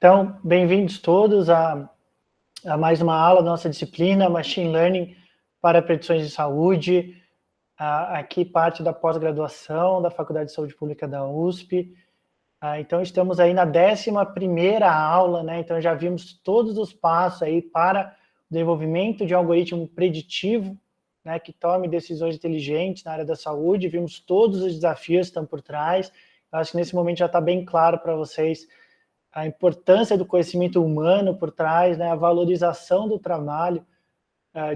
Então, bem-vindos todos a mais uma aula da nossa disciplina Machine Learning para predições de saúde. Aqui parte da pós-graduação da Faculdade de Saúde Pública da USP. Então, estamos aí na 11ª aula, né? Então, já vimos todos os passos aí para o desenvolvimento de um algoritmo preditivo, né, que tome decisões inteligentes na área da saúde. Vimos todos os desafios que estão por trás. Eu acho que nesse momento já está bem claro para vocês a importância do conhecimento humano por trás, né, a valorização do trabalho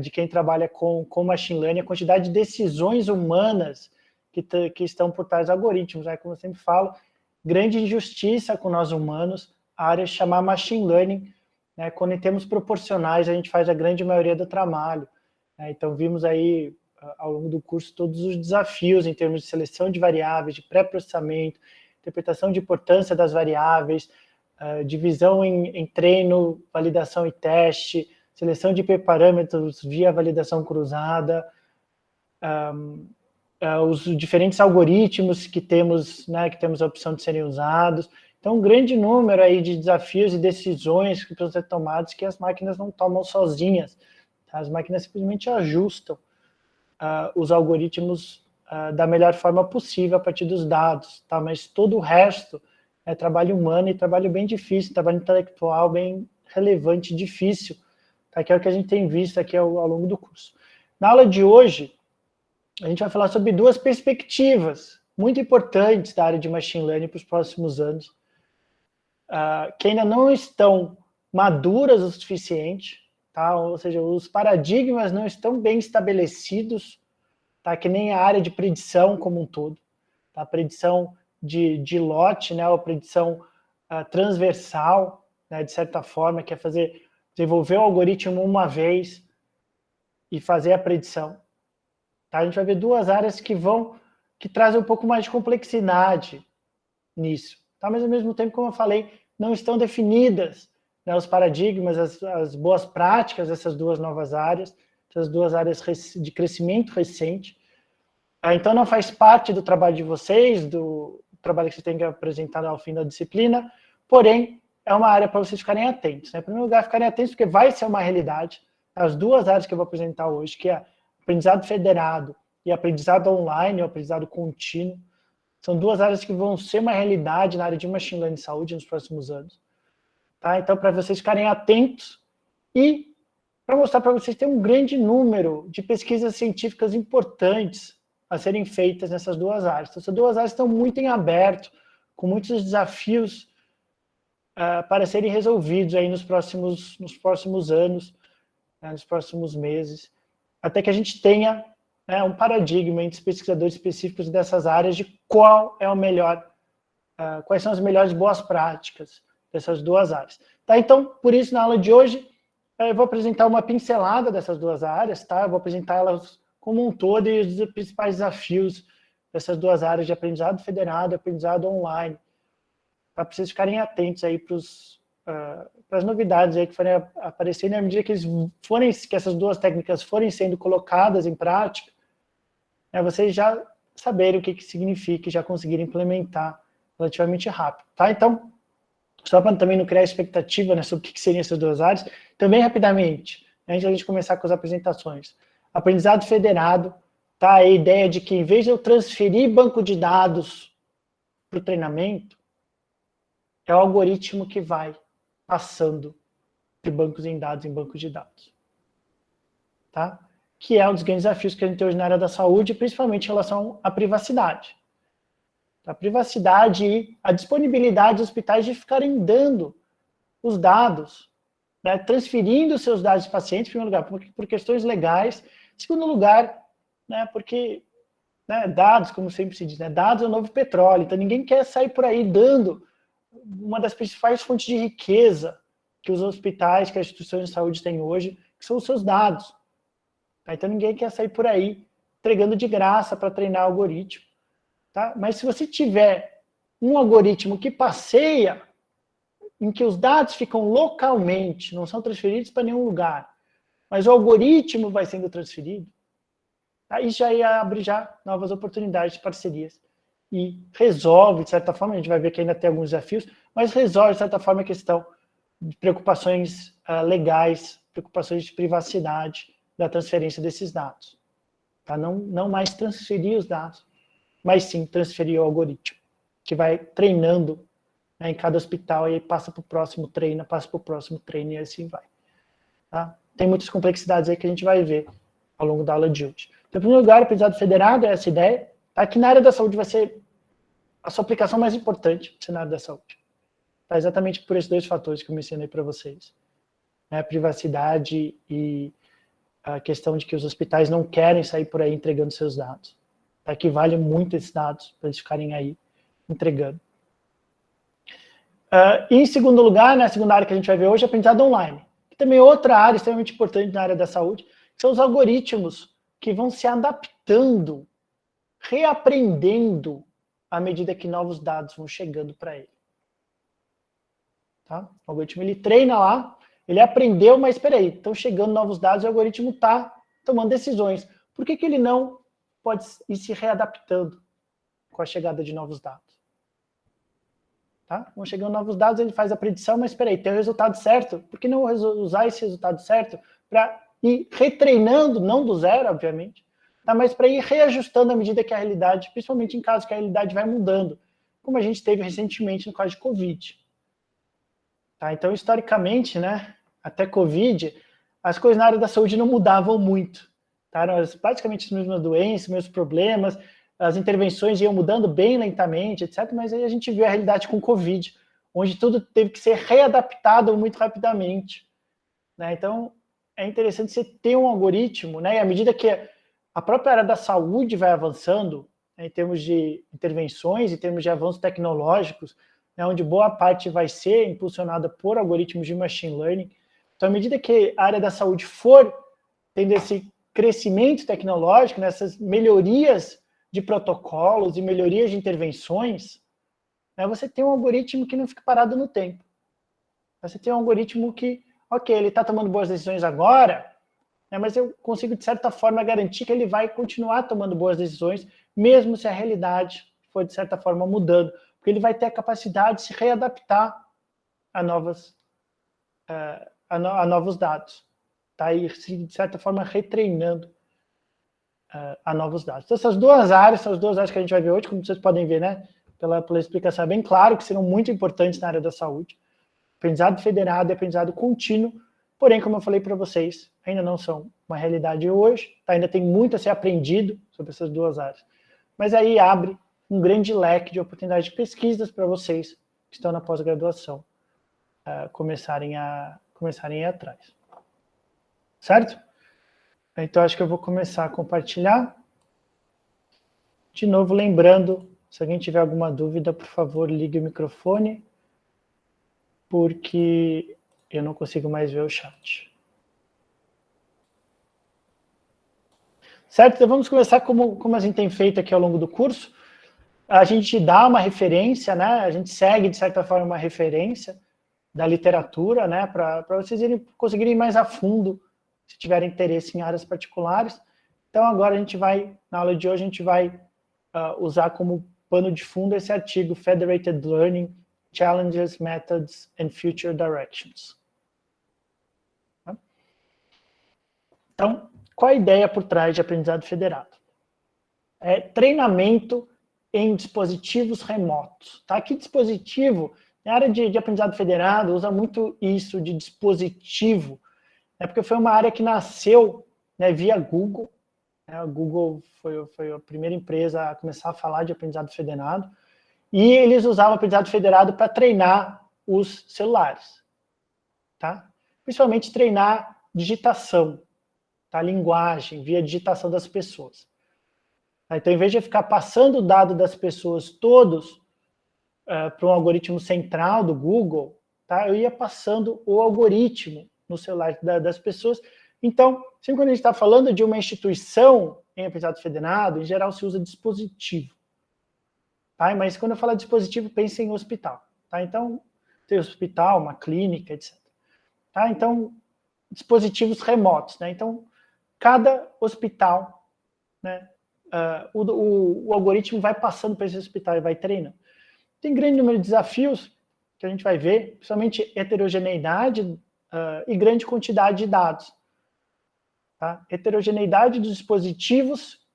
de quem trabalha com machine learning, a quantidade de decisões humanas que estão por trás dos algoritmos, né, como eu sempre falo, grande injustiça com nós humanos, a área chamar machine learning, né, quando em termos proporcionais a gente faz a grande maioria do trabalho, né, então vimos aí ao longo do curso todos os desafios em termos de seleção de variáveis, de pré-processamento, interpretação de importância das variáveis, divisão em treino, validação e teste, seleção de hiperparâmetros via validação cruzada, os diferentes algoritmos que temos, né, que temos a opção de serem usados. Então, um grande número aí de desafios e decisões que precisam ser tomadas que as máquinas não tomam sozinhas. Tá? As máquinas simplesmente ajustam os algoritmos da melhor forma possível a partir dos dados, tá? Mas todo o resto é trabalho humano e trabalho bem difícil, trabalho intelectual bem relevante e difícil, tá? Que é o que a gente tem visto aqui ao longo do curso. Na aula de hoje, a gente vai falar sobre duas perspectivas muito importantes da área de Machine Learning para os próximos anos, que ainda não estão maduras o suficiente, tá? Ou seja, os paradigmas não estão bem estabelecidos, tá? Que nem a área de predição como um todo. Tá? A predição de lote, né, a predição transversal, né, de certa forma, que é desenvolver o algoritmo uma vez e fazer a predição. Tá? A gente vai ver duas áreas que trazem um pouco mais de complexidade nisso. Tá? Mas, ao mesmo tempo, como eu falei, não estão definidas, né, os paradigmas, as boas práticas dessas duas novas áreas, essas duas áreas de crescimento recente. Então, não faz parte do trabalho de vocês, do trabalho que vocês têm que apresentar ao fim da disciplina, porém, é uma área para vocês ficarem atentos. Né? Em primeiro lugar, ficarem atentos, porque vai ser uma realidade. As duas áreas que eu vou apresentar hoje, que é aprendizado federado e aprendizado online, ou aprendizado contínuo, são duas áreas que vão ser uma realidade na área de Machine Learning e Saúde nos próximos anos. Tá? Então, para vocês ficarem atentos e para mostrar para vocês que tem um grande número de pesquisas científicas importantes a serem feitas nessas duas áreas. Então, essas duas áreas estão muito em aberto, com muitos desafios para serem resolvidos aí nos próximos anos, né, nos próximos meses, até que a gente tenha, né, um paradigma entre os pesquisadores específicos dessas áreas de qual é o melhor, quais são as melhores boas práticas dessas duas áreas. Tá? Então, por isso, na aula de hoje, eu vou apresentar uma pincelada dessas duas áreas, tá? Eu vou apresentar elas como um todo e os principais desafios dessas duas áreas de aprendizado federado e aprendizado online, para vocês ficarem atentos aí para as novidades aí que forem aparecendo, à medida que essas duas técnicas forem sendo colocadas em prática, né, vocês já saberem o que significa e já conseguirem implementar relativamente rápido, tá? Então, só para também não criar expectativa, né, sobre o que seriam essas duas áreas, também rapidamente, antes de a gente começar com as apresentações. Aprendizado federado, tá? A ideia de que em vez de eu transferir banco de dados para o treinamento, é o algoritmo que vai passando de bancos em bancos de dados. Tá? Que é um dos grandes desafios que a gente tem hoje na área da saúde, principalmente em relação à privacidade. A privacidade e a disponibilidade dos hospitais de ficarem dando os dados, né, transferindo os seus dados de pacientes, em primeiro lugar, por questões legais, em segundo lugar, né, porque, né, dados, como sempre se diz, né, dados é o novo petróleo, então ninguém quer sair por aí dando uma das principais fontes de riqueza que os hospitais, que as instituições de saúde têm hoje, que são os seus dados. Tá? Então ninguém quer sair por aí entregando de graça para treinar algoritmo. Tá? Mas se você tiver um algoritmo que passeia, em que os dados ficam localmente, não são transferidos para nenhum lugar, mas o algoritmo vai sendo transferido, aí já abre novas oportunidades de parcerias. E resolve, de certa forma, a gente vai ver que ainda tem alguns desafios, mas resolve, de certa forma, a questão preocupações legais, preocupações de privacidade da transferência desses dados. Tá? Não mais transferir os dados, mas sim transferir o algoritmo, que vai treinando, né, em cada hospital, e aí passa para o próximo treino, passa para o próximo treino, e assim vai. Tá? Tem muitas complexidades aí que a gente vai ver ao longo da aula de hoje. Então, em primeiro lugar, o aprendizado federado é essa ideia, tá? Que na área da saúde vai ser a sua aplicação mais importante, na área da saúde. Tá? Exatamente por esses dois fatores que eu mencionei para vocês. Né? A privacidade e a questão de que os hospitais não querem sair por aí entregando seus dados. Tá? Que vale muito esses dados para eles ficarem aí entregando. E em segundo lugar, né, a segunda área que a gente vai ver hoje é aprendizado online. Que também é outra área extremamente importante na área da saúde, que são os algoritmos que vão se adaptando, reaprendendo à medida que novos dados vão chegando para ele. Tá? O algoritmo ele treina lá, ele aprendeu, mas espera aí, estão chegando novos dados e o algoritmo está tomando decisões. Por que ele não pode ir se readaptando com a chegada de novos dados? Tá? Vão chegando novos dados, ele faz a predição, mas espera aí, tem o resultado certo, por que não usar esse resultado certo para ir retreinando, não do zero, obviamente, tá? Mas para ir reajustando à medida que a realidade, principalmente em casos que a realidade vai mudando, como a gente teve recentemente no caso de Covid. Tá? Então, historicamente, né, até Covid, as coisas na área da saúde não mudavam muito. Tá? Eram praticamente as mesmas doenças, os mesmos problemas, as intervenções iam mudando bem lentamente, etc. Mas aí a gente viu a realidade com Covid, onde tudo teve que ser readaptado muito rapidamente. Né? Então, é interessante você ter um algoritmo, né? E à medida que a própria área da saúde vai avançando, né, em termos de intervenções, em termos de avanços tecnológicos, né, onde boa parte vai ser impulsionada por algoritmos de machine learning. Então, à medida que a área da saúde for tendo esse crescimento tecnológico, nessas melhorias de protocolos e melhorias de intervenções, né, você tem um algoritmo que não fica parado no tempo. Você tem um algoritmo que, ok, ele está tomando boas decisões agora, né, mas eu consigo, de certa forma, garantir que ele vai continuar tomando boas decisões, mesmo se a realidade for, de certa forma, mudando. Porque ele vai ter a capacidade de se readaptar a novos dados. Tá? E, de certa forma, retreinando a novos dados. Então, essas duas áreas são as duas áreas que a gente vai ver hoje, como vocês podem ver, né? Pela explicação, é bem claro que serão muito importantes na área da saúde. Aprendizado federado e aprendizado contínuo, porém, como eu falei para vocês, ainda não são uma realidade hoje, tá? Ainda tem muito a ser aprendido sobre essas duas áreas. Mas aí abre um grande leque de oportunidades de pesquisas para vocês que estão na pós-graduação começarem a ir atrás. Certo? Então, acho que eu vou começar a compartilhar. De novo, lembrando, se alguém tiver alguma dúvida, por favor, ligue o microfone, porque eu não consigo mais ver o chat. Certo? Então, vamos começar como a gente tem feito aqui ao longo do curso. A gente dá uma referência, né? A gente segue, de certa forma, uma referência da literatura, né? Para vocês conseguirem ir mais a fundo, se tiverem interesse em áreas particulares. Então, agora a gente vai, na aula de hoje, a gente vai usar como pano de fundo esse artigo Federated Learning, Challenges, Methods and Future Directions. Então, qual a ideia por trás de aprendizado federado? É treinamento em dispositivos remotos. Tá? Que dispositivo? Na área de aprendizado federado, usa muito isso de dispositivo, né? Porque foi uma área que nasceu, né, via Google. Né? A Google foi a primeira empresa a começar a falar de aprendizado federado, e eles usavam aprendizado federado para treinar os celulares. Tá? Principalmente treinar digitação, tá? Linguagem, via digitação das pessoas. Então, em vez de ficar passando o dado das pessoas todos para um algoritmo central do Google, tá? Eu ia passando o algoritmo no celular das pessoas. Então, sempre quando a gente está falando de uma instituição em aprendizado federado, em geral se usa dispositivo. Tá? Mas quando eu falo dispositivo, pense em hospital. Tá? Então, tem hospital, uma clínica, etc. Tá? Então, dispositivos remotos. Né? Então, cada hospital, né, o algoritmo vai passando para esse hospital e vai treinando. Tem grande número de desafios, que a gente vai ver, principalmente heterogeneidade e grande quantidade de dados. Tá? Heterogeneidade dos dispositivos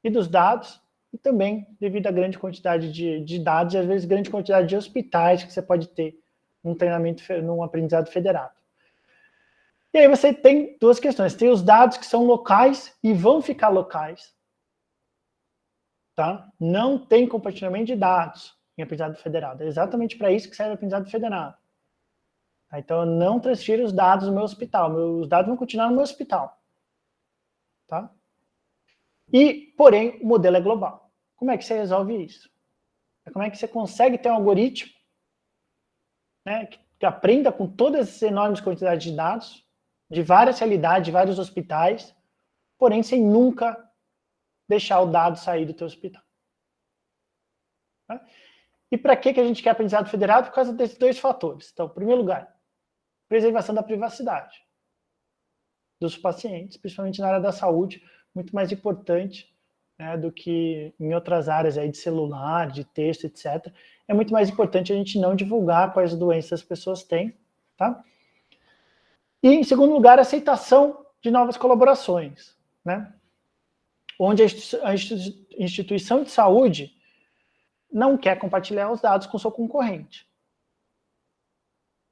e dos dados, e também devido à grande quantidade de dados e às vezes grande quantidade de hospitais que você pode ter num treinamento, num aprendizado federado. E aí você tem duas questões. Tem os dados que são locais e vão ficar locais. Tá? Não tem compartilhamento de dados em aprendizado federado. É exatamente para isso que serve o aprendizado federado. Tá? Então, eu não transfiro os dados do meu hospital. Os dados vão continuar no meu hospital. Tá? E, porém, o modelo é global. Como é que você resolve isso? Como é que você consegue ter um algoritmo, né, que aprenda com todas essas enormes quantidades de dados, de várias realidades, de vários hospitais, porém sem nunca deixar o dado sair do teu hospital. Tá? E para que a gente quer aprendizado federado? Por causa desses dois fatores. Então, em primeiro lugar, preservação da privacidade dos pacientes, principalmente na área da saúde, muito mais importante, né, do que em outras áreas aí de celular, de texto, etc. É muito mais importante a gente não divulgar quais doenças as pessoas têm, tá? E, em segundo lugar, a aceitação de novas colaborações, né? Onde a instituição de saúde não quer compartilhar os dados com seu concorrente.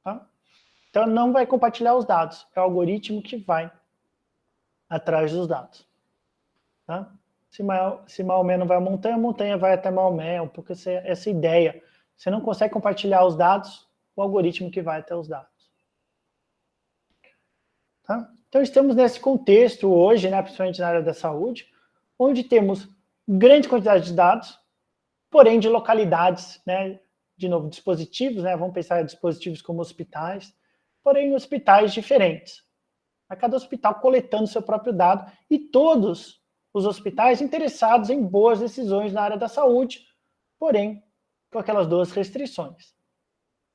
Tá? Então, não vai compartilhar os dados. É o algoritmo que vai atrás dos dados. Tá? Se Maomé não vai à montanha, a montanha vai até Maomé. É um pouco essa ideia. Você não consegue compartilhar os dados, o algoritmo que vai até os dados. Tá? Então, estamos nesse contexto hoje, né, principalmente na área da saúde, onde temos grande quantidade de dados, porém de localidades, né, de novo, dispositivos, né, vamos pensar em dispositivos como hospitais, porém hospitais diferentes. A cada hospital coletando seu próprio dado e todos os hospitais interessados em boas decisões na área da saúde, porém com aquelas duas restrições.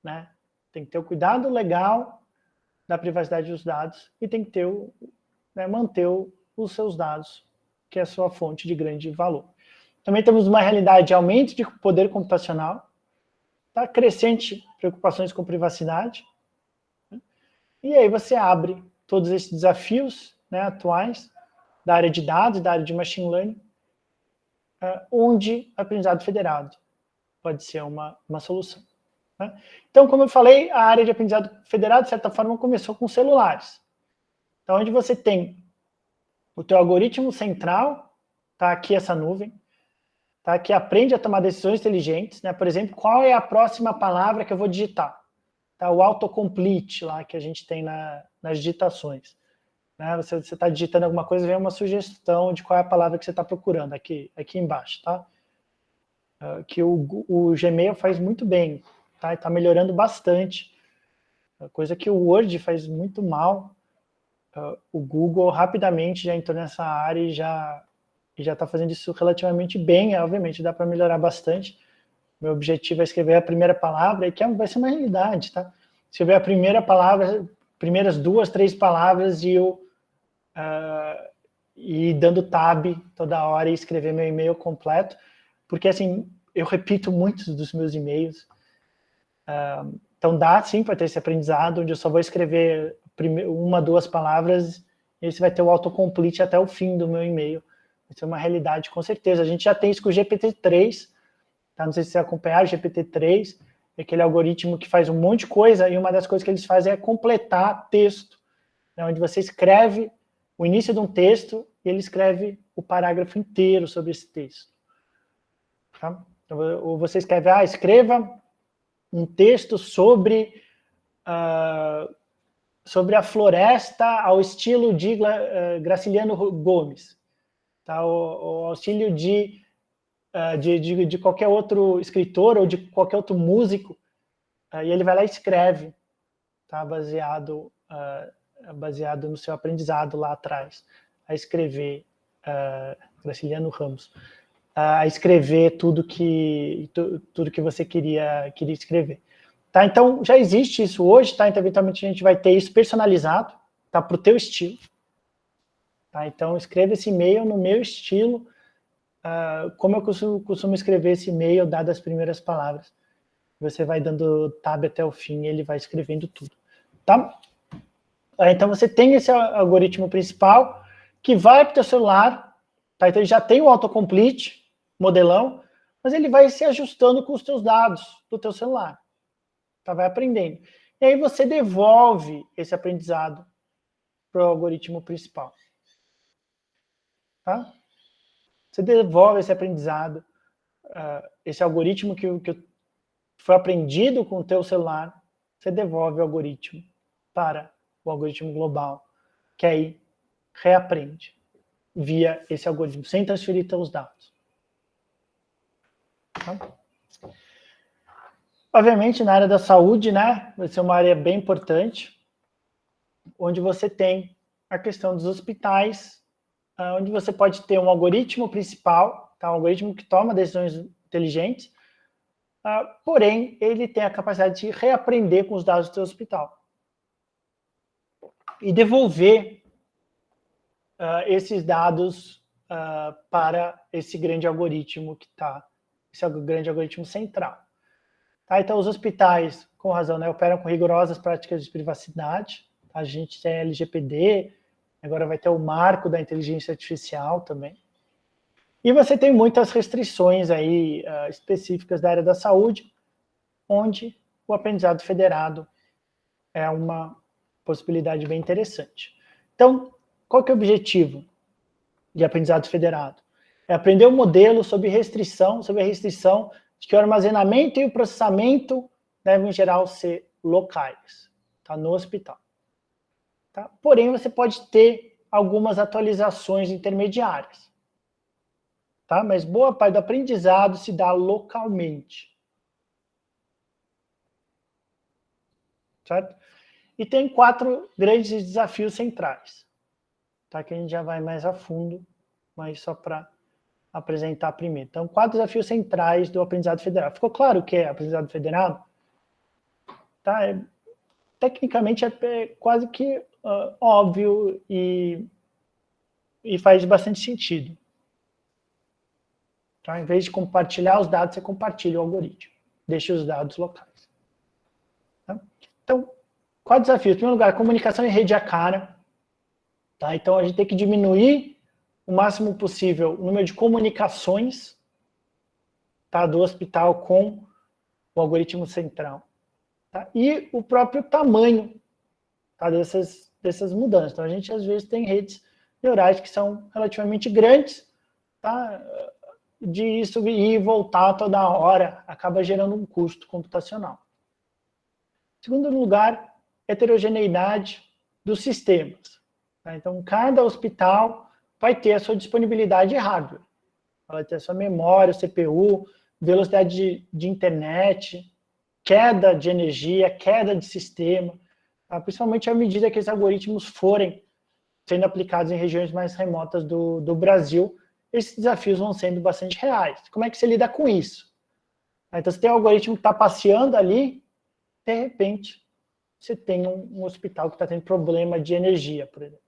Né? Tem que ter o cuidado legal da privacidade dos dados e tem que ter manter os seus dados, que é a sua fonte de grande valor. Também temos uma realidade de aumento de poder computacional, tá? Crescente preocupações com privacidade, né? E aí você abre todos esses desafios, né, atuais da área de dados, da área de machine learning, onde aprendizado federado pode ser uma solução. Né? Então, como eu falei, a área de aprendizado federado, de certa forma, começou com celulares. Então, onde você tem o teu algoritmo central, tá aqui essa nuvem, tá, que aprende a tomar decisões inteligentes, né? Por exemplo, qual é a próxima palavra que eu vou digitar? Tá, o autocomplete lá que a gente tem nas digitações. Né? Você está digitando alguma coisa, vem uma sugestão de qual é a palavra que você está procurando, aqui embaixo. Tá? Que o Gmail faz muito bem, tá? Está melhorando bastante, coisa que o Word faz muito mal. O Google rapidamente já entrou nessa área e já está fazendo isso relativamente bem. Obviamente dá para melhorar bastante. Meu objetivo é escrever a primeira palavra, e que vai ser uma realidade, tá? Escrever a primeira palavra, primeiras 2, 3 palavras e e dando tab toda hora e escrever meu e-mail completo, porque assim, eu repito muitos dos meus e-mails, então dá sim para ter esse aprendizado, onde eu só vou escrever 1, 2 palavras, e você vai ter o autocomplete até o fim do meu e-mail. Vai ser uma realidade, com certeza. A gente já tem isso com o GPT-3, tá? Não sei se você acompanhar o GPT-3, é aquele algoritmo que faz um monte de coisa, e uma das coisas que eles fazem é completar texto, né, onde você escreve o início de um texto e ele escreve o parágrafo inteiro sobre esse texto. Tá? Então, ou você escreve, escreva um texto sobre a floresta ao estilo de Graciliano Gomes, tá? Ou ao estilo de qualquer outro escritor ou de qualquer outro músico, e ele vai lá e escreve, tá? Baseado no seu aprendizado lá atrás, a escrever, Graciliano Ramos, a escrever tudo que você queria escrever. Tá? Então, já existe isso hoje, tá? Então, eventualmente, a gente vai ter isso personalizado, tá? Para o teu estilo. Tá? Então, escreva esse e-mail no meu estilo, como eu costumo escrever esse e-mail, dadas as primeiras palavras. Você vai dando tab até o fim e ele vai escrevendo tudo, tá? Então você tem esse algoritmo principal que vai para o teu celular, tá? Então ele já tem o autocomplete, modelão, mas ele vai se ajustando com os teus dados do teu celular, tá? Vai aprendendo. E aí você devolve esse aprendizado para o algoritmo principal, tá? Você devolve esse aprendizado, esse algoritmo que foi aprendido com o teu celular, você devolve o algoritmo para o algoritmo global, que aí reaprende via esse algoritmo, sem transferir teus dados. Tá? Obviamente, na área da saúde, né, vai ser uma área bem importante, onde você tem a questão dos hospitais, onde você pode ter um algoritmo principal, tá, um algoritmo que toma decisões inteligentes, porém, ele tem a capacidade de reaprender com os dados do seu hospital e devolver esses dados para esse grande algoritmo que está, esse grande algoritmo central. Tá? Então, os hospitais, com razão, né, operam com rigorosas práticas de privacidade. A gente tem a LGPD, agora vai ter o marco da inteligência artificial também. E você tem muitas restrições aí específicas da área da saúde, onde o aprendizado federado é uma possibilidade bem interessante. Então, qual que é o objetivo de aprendizado federado? É aprender um modelo sobre a restrição de que o armazenamento e o processamento devem, em geral, ser locais, tá? No hospital. Tá? Porém, você pode ter algumas atualizações intermediárias. Tá? Mas boa parte do aprendizado se dá localmente. Certo? E tem 4 grandes desafios centrais, tá? Que a gente já vai mais a fundo, mas só para apresentar primeiro. Então, 4 desafios centrais do aprendizado federal. Ficou claro o que é aprendizado federado? Tá? Tecnicamente é quase que óbvio e faz bastante sentido. Tá? Em vez de compartilhar os dados, você compartilha o algoritmo. Deixa os dados locais. Tá? Então, 4 desafios. Em primeiro lugar, comunicação em rede a cara. Tá? Então, a gente tem que diminuir o máximo possível o número de comunicações, tá, do hospital com o algoritmo central. Tá? E o próprio tamanho, tá, dessas mudanças. Então, a gente, às vezes, tem redes neurais que são relativamente grandes, tá? De isso ir e voltar toda hora acaba gerando um custo computacional. Em segundo lugar, heterogeneidade dos sistemas. Tá? Então, cada hospital vai ter a sua disponibilidade de hardware. Vai ter a sua memória, CPU, velocidade de internet, queda de energia, queda de sistema, tá? Principalmente à medida que esses algoritmos forem sendo aplicados em regiões mais remotas do Brasil, esses desafios vão sendo bastante reais. Como é que você lida com isso? Então, você tem um algoritmo que está passeando ali, de repente, você tem um hospital que está tendo problema de energia, por exemplo,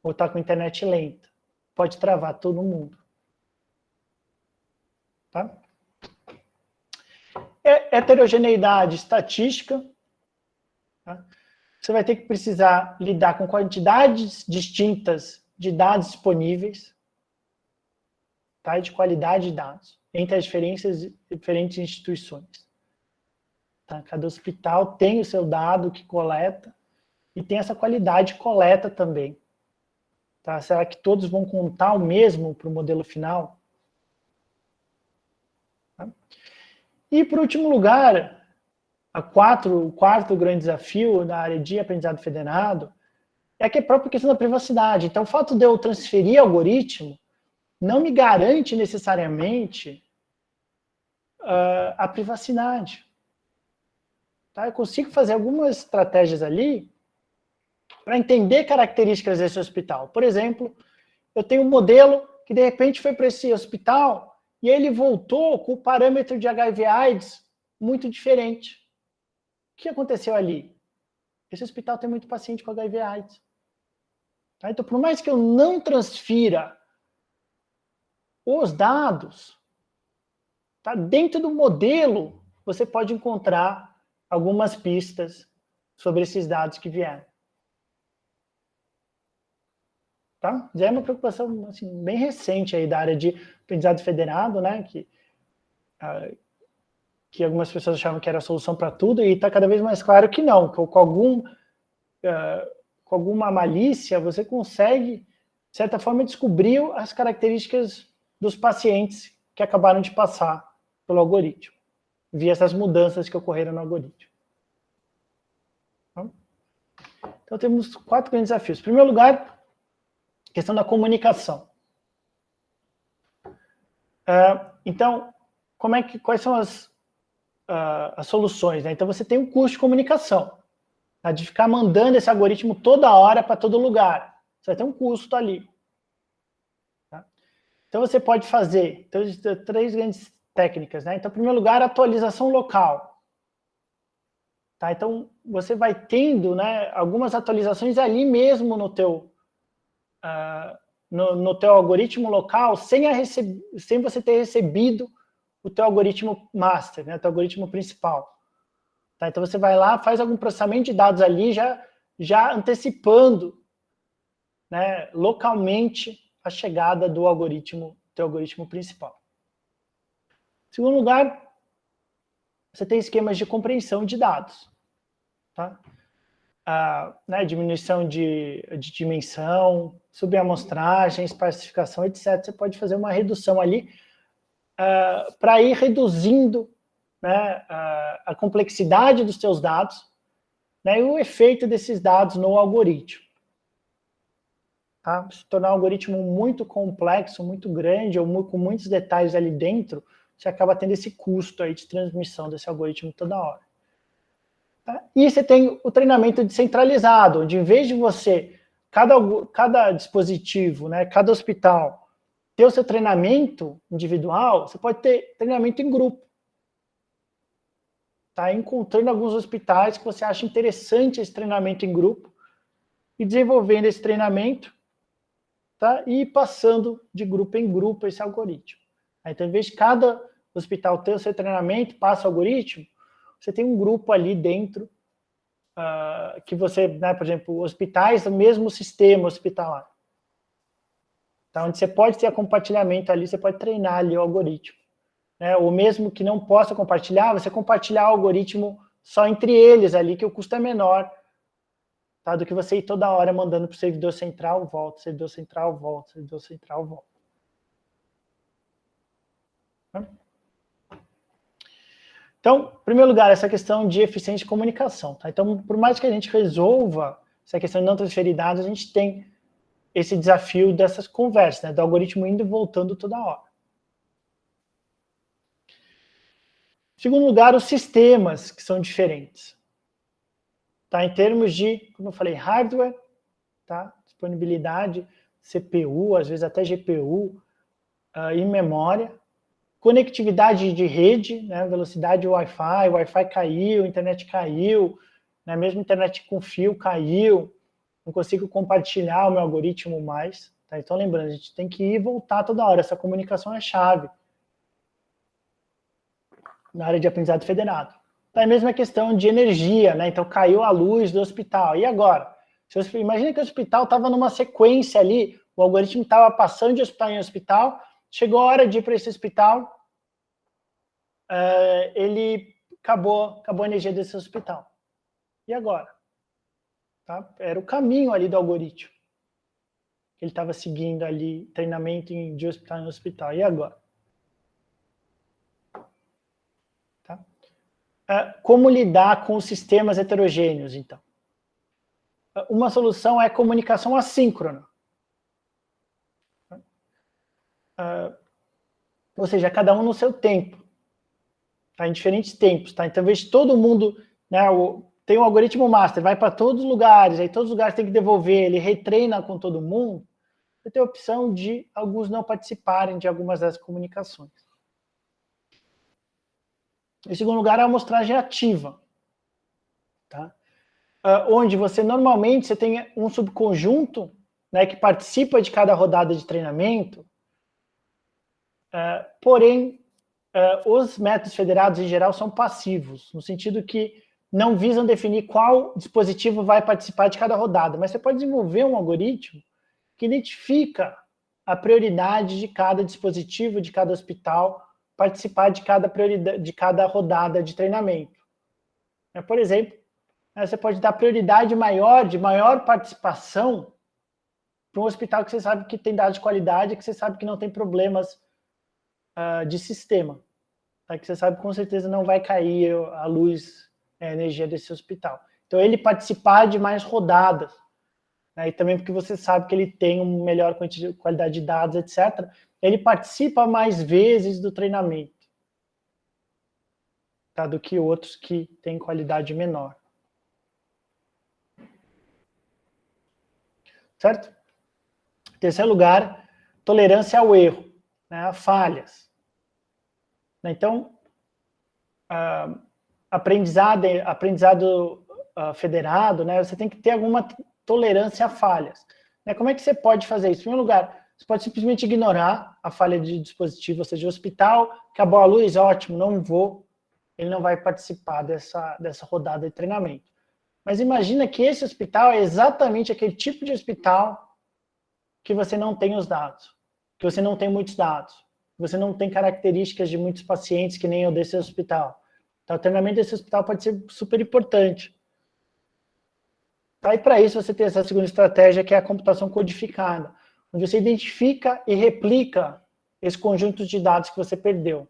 ou está com internet lenta. Pode travar todo mundo. Tá? Heterogeneidade estatística. Tá? Você vai ter que precisar lidar com quantidades distintas de dados disponíveis, tá? De qualidade de dados, entre as diferentes instituições. Tá? Cada hospital tem o seu dado que coleta e tem essa qualidade coleta também. Tá? Será que todos vão contar o mesmo para o modelo final? Tá? E, por último lugar, o quarto grande desafio na área de aprendizado federado é a própria questão da privacidade. Então, o fato de eu transferir algoritmo não me garante necessariamente a privacidade. Tá? Eu consigo fazer algumas estratégias ali para entender características desse hospital. Por exemplo, eu tenho um modelo que, de repente, foi para esse hospital e ele voltou com o parâmetro de HIV/AIDS muito diferente. O que aconteceu ali? Esse hospital tem muito paciente com HIV/AIDS. Tá? Então, por mais que eu não transfira os dados, tá, dentro do modelo você pode encontrar algumas pistas sobre esses dados que vieram. Tá? Já é uma preocupação assim, bem recente aí da área de aprendizado federado, né? Que algumas pessoas achavam que era a solução para tudo, e está cada vez mais claro que não, que com alguma malícia, você consegue, de certa forma, descobrir as características dos pacientes que acabaram de passar pelo algoritmo, via essas mudanças que ocorreram no algoritmo. Então, temos 4 grandes desafios. Em primeiro lugar, questão da comunicação. Então, quais são as soluções? Né? Então, você tem um custo de comunicação, tá? De ficar mandando esse algoritmo toda hora para todo lugar. Você vai ter um custo ali. Tá? Então, você pode fazer 3 grandes técnicas. Né? Então, em primeiro lugar, atualização local. Tá? Então, você vai tendo, né, algumas atualizações ali mesmo no teu algoritmo local, sem você ter recebido o teu algoritmo master, né, o teu algoritmo principal. Tá? Então, você vai lá, faz algum processamento de dados ali, já antecipando, né, localmente a chegada do teu algoritmo principal. Em segundo lugar, você tem esquemas de compreensão de dados. Tá? Né, diminuição de dimensão, subamostragem, esparsificação, etc. Você pode fazer uma redução ali para ir reduzindo, né, a complexidade dos seus dados, né, e o efeito desses dados no algoritmo. Tá? Se tornar um algoritmo muito complexo, muito grande, ou com muitos detalhes ali dentro, você acaba tendo esse custo aí de transmissão desse algoritmo toda hora. Tá? E você tem o treinamento descentralizado, onde em vez de você, cada dispositivo, né, cada hospital, ter o seu treinamento individual, você pode ter treinamento em grupo. Tá? Encontrando alguns hospitais que você acha interessante esse treinamento em grupo e desenvolvendo esse treinamento, tá? E passando de grupo em grupo esse algoritmo. Então, em vez de cada hospital ter o seu treinamento, passa o algoritmo, você tem um grupo ali dentro que você, né, por exemplo, hospitais do mesmo sistema hospitalar. Tá? Onde você pode ter compartilhamento ali, você pode treinar ali o algoritmo. Né? Ou mesmo que não possa compartilhar, você compartilhar o algoritmo só entre eles ali, que o custo é menor, tá? Do que você ir toda hora mandando para o servidor central, volta, servidor central, volta, servidor central, volta. Tá? Então, em primeiro lugar, essa questão de eficiência de comunicação. Tá? Então, por mais que a gente resolva essa questão de não transferir dados, a gente tem esse desafio dessas conversas, né? Do algoritmo indo e voltando toda hora. Em segundo lugar, os sistemas que são diferentes. Tá? Em termos de, como eu falei, hardware, tá? Disponibilidade, CPU, às vezes até GPU, e memória. Conectividade de rede, né, velocidade Wi-Fi, Wi-Fi caiu, internet caiu, né, mesmo internet com fio caiu, não consigo compartilhar o meu algoritmo mais. Tá? Então, lembrando, a gente tem que ir e voltar toda hora, essa comunicação é chave na área de aprendizado federado. Tá? A mesma questão de energia, né? Então caiu a luz do hospital, e agora? Imagina que o hospital estava numa sequência ali, o algoritmo estava passando de hospital em hospital, chegou a hora de ir para esse hospital, ele acabou a energia desse hospital. E agora? Tá? Era o caminho ali do algoritmo. Ele estava seguindo ali, treinamento de hospital em hospital. E agora? Tá? Como lidar com os sistemas heterogêneos, então? Uma solução é comunicação assíncrona. Ou seja, cada um no seu tempo. Tá? Em diferentes tempos. Tá? Então, em vez de todo mundo, né, tem um algoritmo master, vai para todos os lugares, aí todos os lugares tem que devolver, ele retreina com todo mundo, você tem a opção de alguns não participarem de algumas das comunicações. Em segundo lugar, a amostragem ativa. Tá? Onde normalmente você tem um subconjunto, né, que participa de cada rodada de treinamento, porém, os métodos federados, em geral, são passivos, no sentido que não visam definir qual dispositivo vai participar de cada rodada, mas você pode desenvolver um algoritmo que identifica a prioridade de cada dispositivo, de cada hospital, participar de cada rodada de treinamento. Por exemplo, você pode dar prioridade de maior participação para um hospital que você sabe que tem dados de qualidade, que você sabe que não tem problemas de sistema, tá? Que você sabe que com certeza não vai cair a luz, a energia desse hospital. Então, ele participar de mais rodadas, né? E também porque você sabe que ele tem uma melhor qualidade de dados, etc., ele participa mais vezes do treinamento, tá? Do que outros que têm qualidade menor. Certo? Em terceiro lugar, tolerância ao erro, né? A falhas. Então, aprendizado federado, né? Você tem que ter alguma tolerância a falhas. Né? Como é que você pode fazer isso? Em primeiro lugar, você pode simplesmente ignorar a falha de dispositivo, ou seja, o hospital, acabou a luz, ótimo, não vou, ele não vai participar dessa rodada de treinamento. Mas imagina que esse hospital é exatamente aquele tipo de hospital que você não tem os dados, que você não tem muitos dados, que você não tem características de muitos pacientes que nem o desse hospital. Então, o treinamento desse hospital pode ser super importante. E para isso você tem essa segunda estratégia, que é a computação codificada, onde você identifica e replica esse conjunto de dados que você perdeu.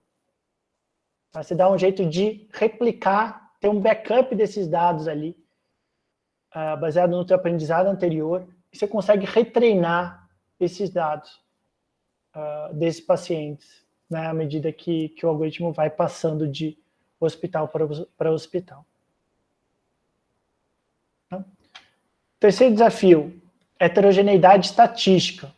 Você dá um jeito de replicar, ter um backup desses dados ali, baseado no teu aprendizado anterior, e você consegue retreinar esses dados desses pacientes, né, à medida que o algoritmo vai passando de hospital para hospital. Tá? Terceiro desafio, heterogeneidade estatística.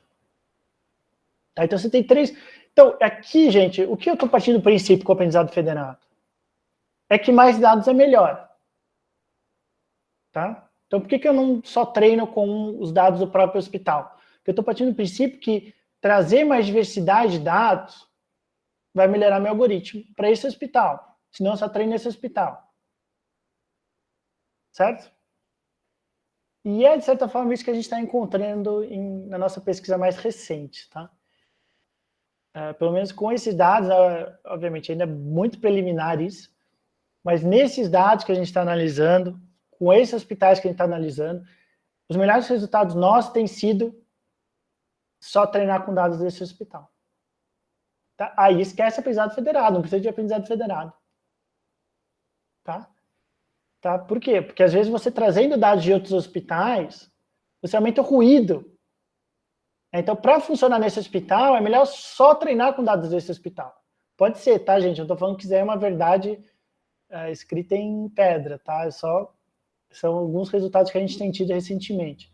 Tá? Então, você tem três... Então, aqui, gente, o que eu estou partindo do princípio com o aprendizado federado? É que mais dados é melhor. Tá? Então, por que eu não só treino com os dados do próprio hospital? Porque eu estou partindo do princípio que trazer mais diversidade de dados vai melhorar meu algoritmo para esse hospital. Senão, eu só treino nesse hospital. Certo? E é, de certa forma, isso que a gente está encontrando na nossa pesquisa mais recente, tá? Pelo menos com esses dados, obviamente, ainda é muito preliminar isso, mas nesses dados que a gente está analisando, com esses hospitais que a gente está analisando, os melhores resultados nossos têm sido só treinar com dados desse hospital. Tá? Aí esquece aprendizado federado, não precisa de aprendizado federado. Tá? Tá? Por quê? Porque às vezes você trazendo dados de outros hospitais, você aumenta o ruído. Então, para funcionar nesse hospital, é melhor só treinar com dados desse hospital. Pode ser, tá, gente? Eu estou falando que isso é uma verdade escrita em pedra, tá? São alguns resultados que a gente tem tido recentemente.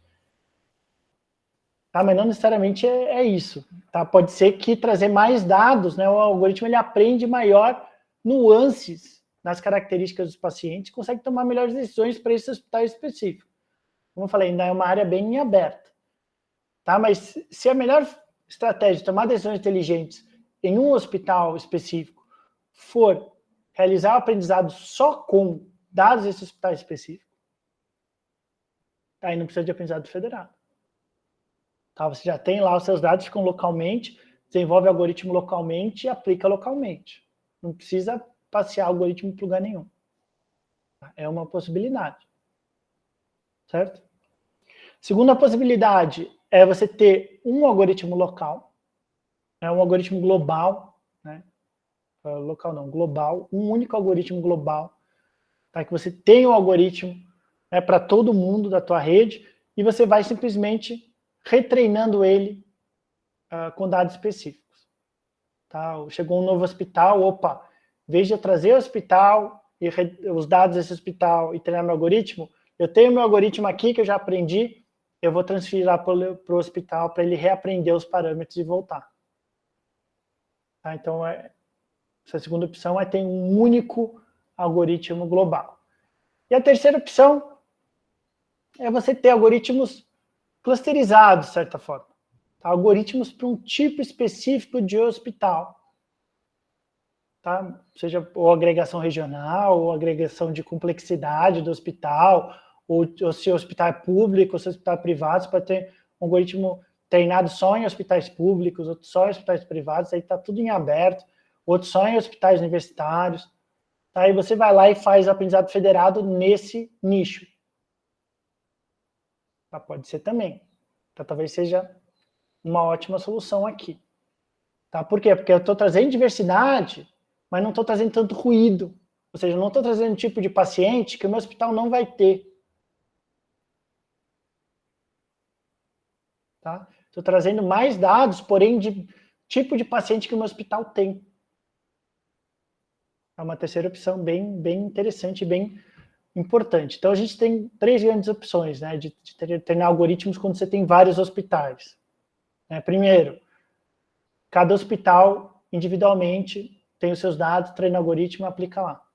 Tá? Mas não necessariamente é isso. Tá? Pode ser que trazer mais dados, né, o algoritmo ele aprende maior nuances nas características dos pacientes, consegue tomar melhores decisões para esse hospital específico. Como eu falei, ainda é uma área bem aberta. Tá? Mas se a melhor estratégia de tomar decisões inteligentes em um hospital específico for realizar o aprendizado só com dados desse hospital específico, aí não precisa de aprendizado federado. Tá? Você já tem lá os seus dados, ficam localmente, desenvolve o algoritmo localmente e aplica localmente. Não precisa passear o algoritmo para lugar nenhum. É uma possibilidade. Certo? Segunda possibilidade é você ter um algoritmo local, um algoritmo global, né? Local não, global, um único algoritmo global, tá? Que você tem o algoritmo, né, para todo mundo da tua rede e você vai simplesmente retreinando ele com dados específicos. Tá? Chegou um novo hospital, opa, em vez de eu trazer o hospital e os dados desse hospital e treinar meu algoritmo, eu tenho meu algoritmo aqui que eu já aprendi, eu vou transferir lá para o hospital para ele reaprender os parâmetros e voltar. Tá? Então, essa segunda opção é ter um único algoritmo global. E a terceira opção é você ter algoritmos clusterizados, de certa forma. Tá? Algoritmos para um tipo específico de hospital. tá? Seja ou agregação regional, ou agregação de complexidade do hospital, ou se o hospital é público, ou se o hospital é privado, você pode ter um algoritmo treinado só em hospitais públicos, outro só em hospitais privados, aí está tudo em aberto, outro só em hospitais universitários. Tá? Aí você vai lá e faz aprendizado federado nesse nicho. Tá? Pode ser também. Então, talvez seja uma ótima solução aqui. Tá? Por quê? Porque eu estou trazendo diversidade, mas não estou trazendo tanto ruído. Ou seja, eu não estou trazendo um tipo de paciente que o meu hospital não vai ter. Tá? Estou trazendo mais dados, porém, de tipo de paciente que o meu hospital tem. É uma terceira opção bem interessante e bem importante. Então, a gente tem 3 grandes opções, né, de treinar algoritmos quando você tem vários hospitais. Primeiro, cada hospital, individualmente, tem os seus dados, treina o algoritmo e aplica lá.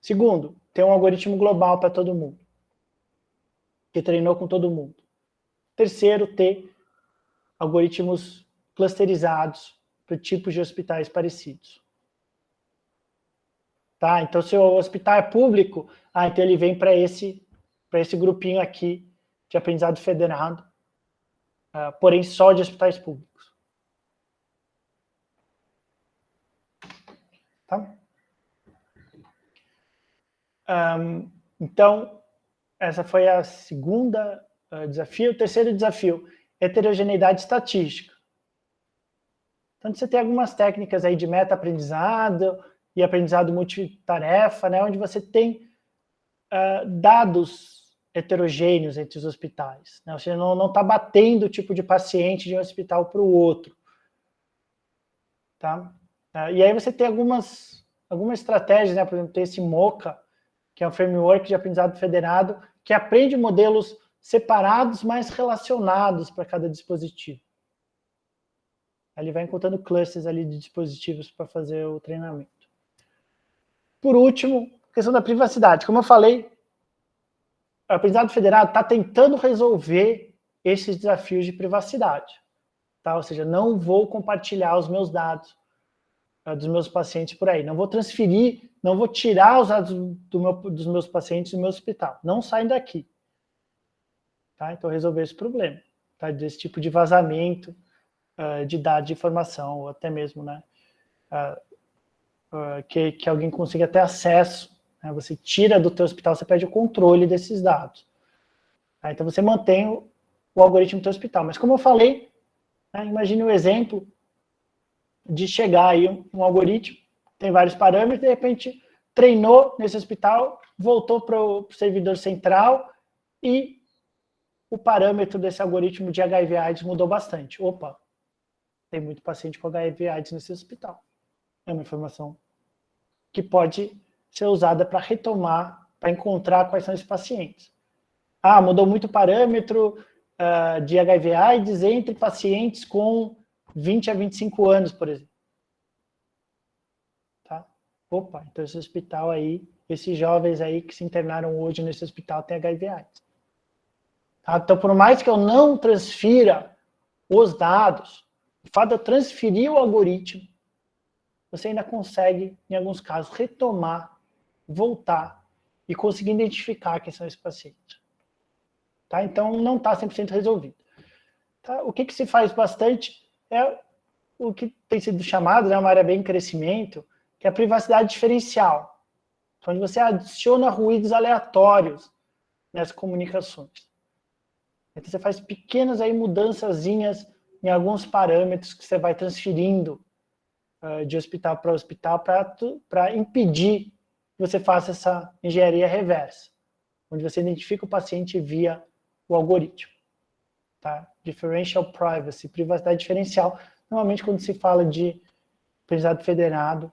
Segundo, tem um algoritmo global para todo mundo, que treinou com todo mundo. Terceiro, ter algoritmos clusterizados para tipos de hospitais parecidos. Tá? Então, se o hospital é público, então ele vem para esse grupinho aqui de aprendizado federado, porém só de hospitais públicos. Tá? Então, essa foi a segunda desafio. O terceiro desafio, heterogeneidade estatística. Então, você tem algumas técnicas aí de meta-aprendizado e aprendizado multitarefa, né, onde você tem dados heterogêneos entre os hospitais. Né? Você não está batendo o tipo de paciente de um hospital para o outro. Tá? E aí você tem algumas estratégias, né? Por exemplo, tem esse MoCA, que é um framework de aprendizado federado, que aprende modelos separados, mas relacionados para cada dispositivo. Ele vai encontrando clusters ali de dispositivos para fazer o treinamento. Por último, questão da privacidade. Como eu falei, o aprendizado federado está tentando resolver esses desafios de privacidade. Tá? Ou seja, não vou compartilhar os meus dados dos meus pacientes por aí. Não vou transferir, não vou tirar os dados dos meus pacientes do meu hospital. Não saem daqui. Tá? Então, resolver esse problema. Tá? Desse tipo de vazamento de dados de informação, ou até mesmo, né, que alguém consiga ter acesso. Né? Você tira do teu hospital, você pede o controle desses dados. Tá? Então, você mantém o algoritmo do teu hospital. Mas, como eu falei, né, imagine o exemplo de chegar aí um algoritmo, tem vários parâmetros, de repente treinou nesse hospital, voltou para o servidor central e o parâmetro desse algoritmo de HIV/AIDS mudou bastante. Opa, tem muito paciente com HIV/AIDS nesse hospital. É uma informação que pode ser usada para retomar, para encontrar quais são esses pacientes. Mudou muito o parâmetro de HIV/AIDS entre pacientes com 20 a 25 anos, por exemplo. Tá? Opa, então esse hospital aí, esses jovens aí que se internaram hoje nesse hospital têm HIV/AIDS. Tá? Então, por mais que eu não transfira os dados, o fato de eu transferir o algoritmo, você ainda consegue, em alguns casos, retomar, voltar e conseguir identificar quem são esses pacientes. Tá? Então, não está 100% resolvido. Tá? O que se faz bastante é o que tem sido chamado, né, uma área bem em crescimento, que é a privacidade diferencial, onde você adiciona ruídos aleatórios nas comunicações. Então, você faz pequenas aí mudançazinhas em alguns parâmetros que você vai transferindo de hospital para hospital para impedir que você faça essa engenharia reversa, onde você identifica o paciente via o algoritmo. Tá? Differential privacy, privacidade diferencial. Normalmente, quando se fala de aprendizado federado,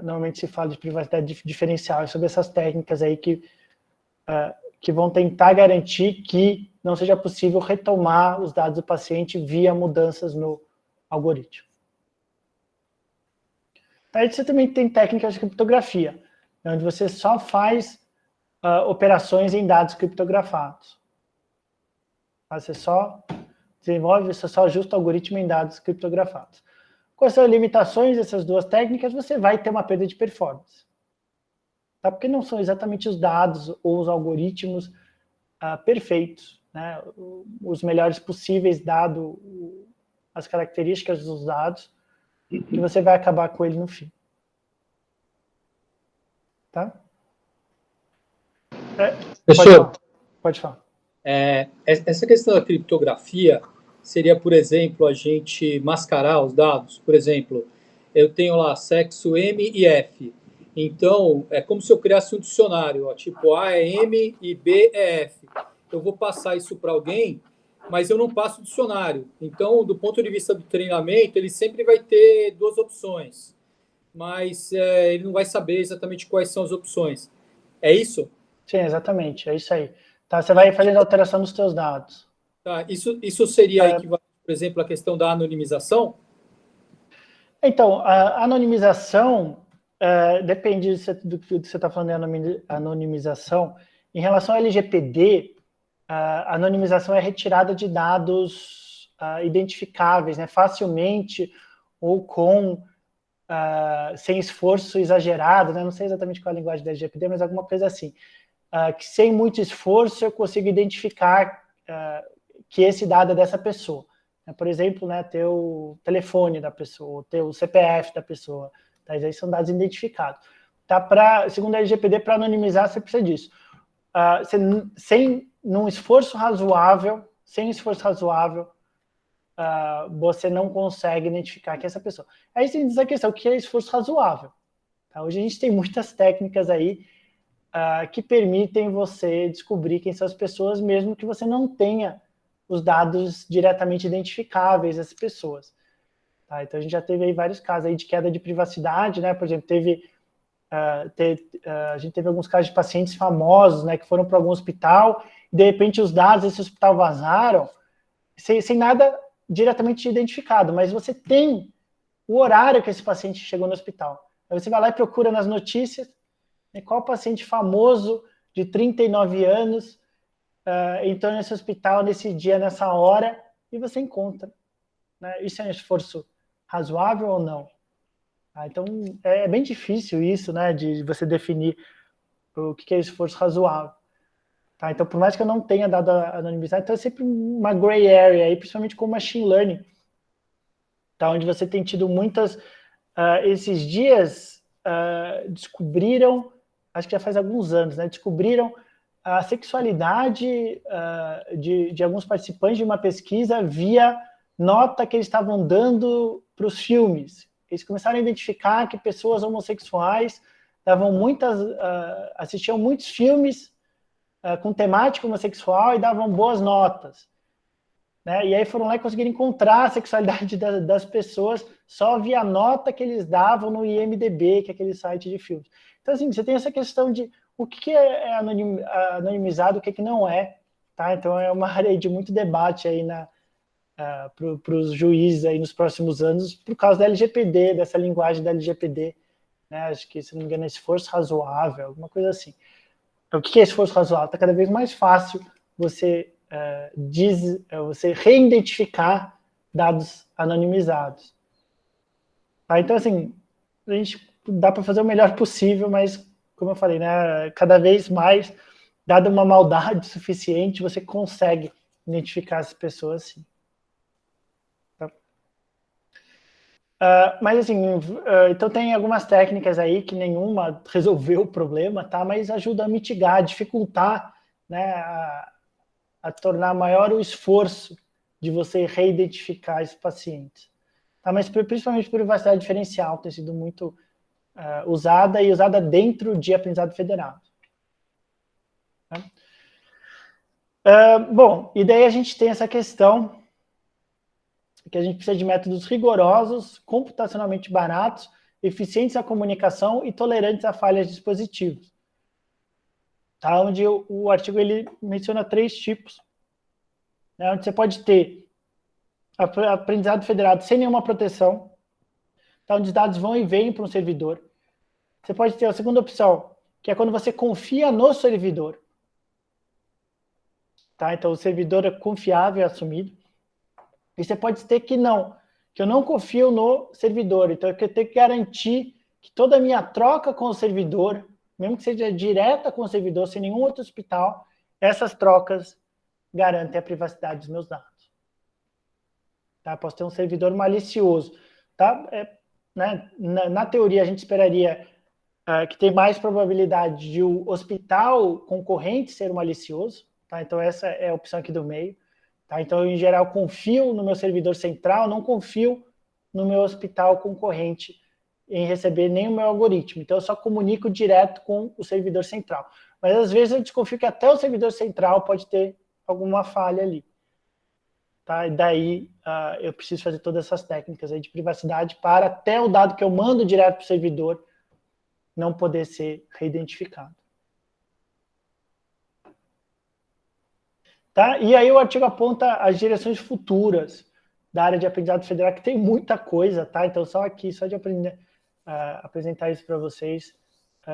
normalmente se fala de privacidade diferencial, sobre essas técnicas aí que vão tentar garantir que não seja possível retomar os dados do paciente via mudanças no algoritmo. Aí você também tem técnicas de criptografia, onde você só faz operações em dados criptografados. Você só desenvolve, você só ajusta o algoritmo em dados criptografados. Com as limitações dessas duas técnicas, você vai ter uma perda de performance. Tá? Porque não são exatamente os dados ou os algoritmos perfeitos, né? Os melhores possíveis, dado as características dos dados, que você vai acabar com ele no fim. Tá? Professor, pode falar. Essa questão da criptografia seria, por exemplo, a gente mascarar os dados. Por exemplo, eu tenho lá sexo M e F. Então, é como se eu criasse um dicionário, ó, tipo A é M e B é F. Eu vou passar isso para alguém, mas eu não passo o dicionário. Então, do ponto de vista do treinamento, ele sempre vai ter duas opções, mas ele não vai saber exatamente quais são as opções. É isso? Sim, exatamente, é isso aí. Tá, você vai fazendo alteração nos seus dados. Tá, isso seria equivalente, por exemplo, à questão da anonimização? Então, a anonimização depende do que você está falando de anonimização. Em relação ao LGPD, a anonimização é retirada de dados identificáveis, né, facilmente ou sem esforço exagerado, né, não sei exatamente qual é a linguagem da LGPD, mas alguma coisa assim, que sem muito esforço eu consigo identificar que esse dado é dessa pessoa. Por exemplo, né, ter o telefone da pessoa, ter o CPF da pessoa, tá? Esses aí são dados identificados. Tá? Segundo a LGPD, para anonimizar, você precisa disso. Sem um esforço razoável, você não consegue identificar que é essa pessoa. Aí você diz a questão, o que é esforço razoável? Tá? Hoje a gente tem muitas técnicas aí que permitem você descobrir quem são as pessoas, mesmo que você não tenha os dados diretamente identificáveis das pessoas. Tá? Então, a gente já teve aí vários casos aí de queda de privacidade, né? Por exemplo, a gente teve alguns casos de pacientes famosos, né, que foram para algum hospital, e de repente os dados desse hospital vazaram, sem nada diretamente identificado, mas você tem o horário que esse paciente chegou no hospital. Aí você vai lá e procura nas notícias, né, qual paciente famoso de 39 anos entrou nesse hospital nesse dia, nessa hora, e você encontra. Né? Isso é um esforço razoável ou não? Então, é bem difícil isso, né, de você definir o que é esforço razoável. Tá? Então, por mais que eu não tenha dado anonimizado, então é sempre uma gray area, aí, principalmente com machine learning, tá? Onde você tem tido muitas... esses dias descobriram, acho que já faz alguns anos, né, descobriram a sexualidade de alguns participantes de uma pesquisa via nota que eles estavam dando para os filmes. Eles começaram a identificar que pessoas homossexuais assistiam muitos filmes com temática homossexual e davam boas notas. Né? E aí foram lá e conseguiram encontrar a sexualidade das pessoas só via a nota que eles davam no IMDb, que é aquele site de filmes. Então, assim, você tem essa questão de o que é anonimizado, o que não é. Tá? Então, é uma área de muito debate aí para os juízes aí nos próximos anos, por causa da LGPD, dessa linguagem da LGPD. Né? Acho que, se não me engano, é esforço razoável, alguma coisa assim. Então, o que é esforço razoável? Está cada vez mais fácil você você reidentificar dados anonimizados. Tá? Então, assim, a gente dá para fazer o melhor possível, mas, como eu falei, né, cada vez mais, dada uma maldade suficiente, você consegue identificar as pessoas, sim. Tá? Mas, assim, então tem algumas técnicas aí que nenhuma resolveu o problema, tá? Mas ajuda a mitigar, a dificultar, né, a tornar maior o esforço de você reidentificar esses pacientes. Tá? Mas principalmente privacidade diferencial tem sido muito usada e usada dentro de aprendizado federado. Tá? Bom, e daí a gente tem essa questão que a gente precisa de métodos rigorosos, computacionalmente baratos, eficientes à comunicação e tolerantes a falhas de dispositivos. Tá? Onde o artigo ele menciona 3 tipos. Né? Onde você pode ter aprendizado federado sem nenhuma proteção, tá? Onde os dados vão e vêm para um servidor. Você pode ter a segunda opção, que é quando você confia no servidor. Tá? Então, o servidor é confiável e assumido. E você pode ter que não, que eu não confio no servidor. Então, eu tenho que garantir que toda a minha troca com o servidor, mesmo que seja direta com o servidor, sem nenhum outro hospital, essas trocas garantem a privacidade dos meus dados. Tá? Posso ter um servidor malicioso. Tá? Né? Na teoria, a gente esperaria que tem mais probabilidade de o hospital concorrente ser malicioso. Tá? Então, essa é a opção aqui do meio. Tá? Então, eu, em geral, confio no meu servidor central, não confio no meu hospital concorrente em receber nem o meu algoritmo. Então, eu só comunico direto com o servidor central. Mas, às vezes, eu desconfio que até o servidor central pode ter alguma falha ali. Tá? E daí, eu preciso fazer todas essas técnicas aí de privacidade para até o dado que eu mando direto para o servidor não poder ser reidentificado. Tá? E aí o artigo aponta as direções futuras da área de aprendizado federal, que tem muita coisa, tá? Então, só aqui, só de aprender, apresentar isso para vocês,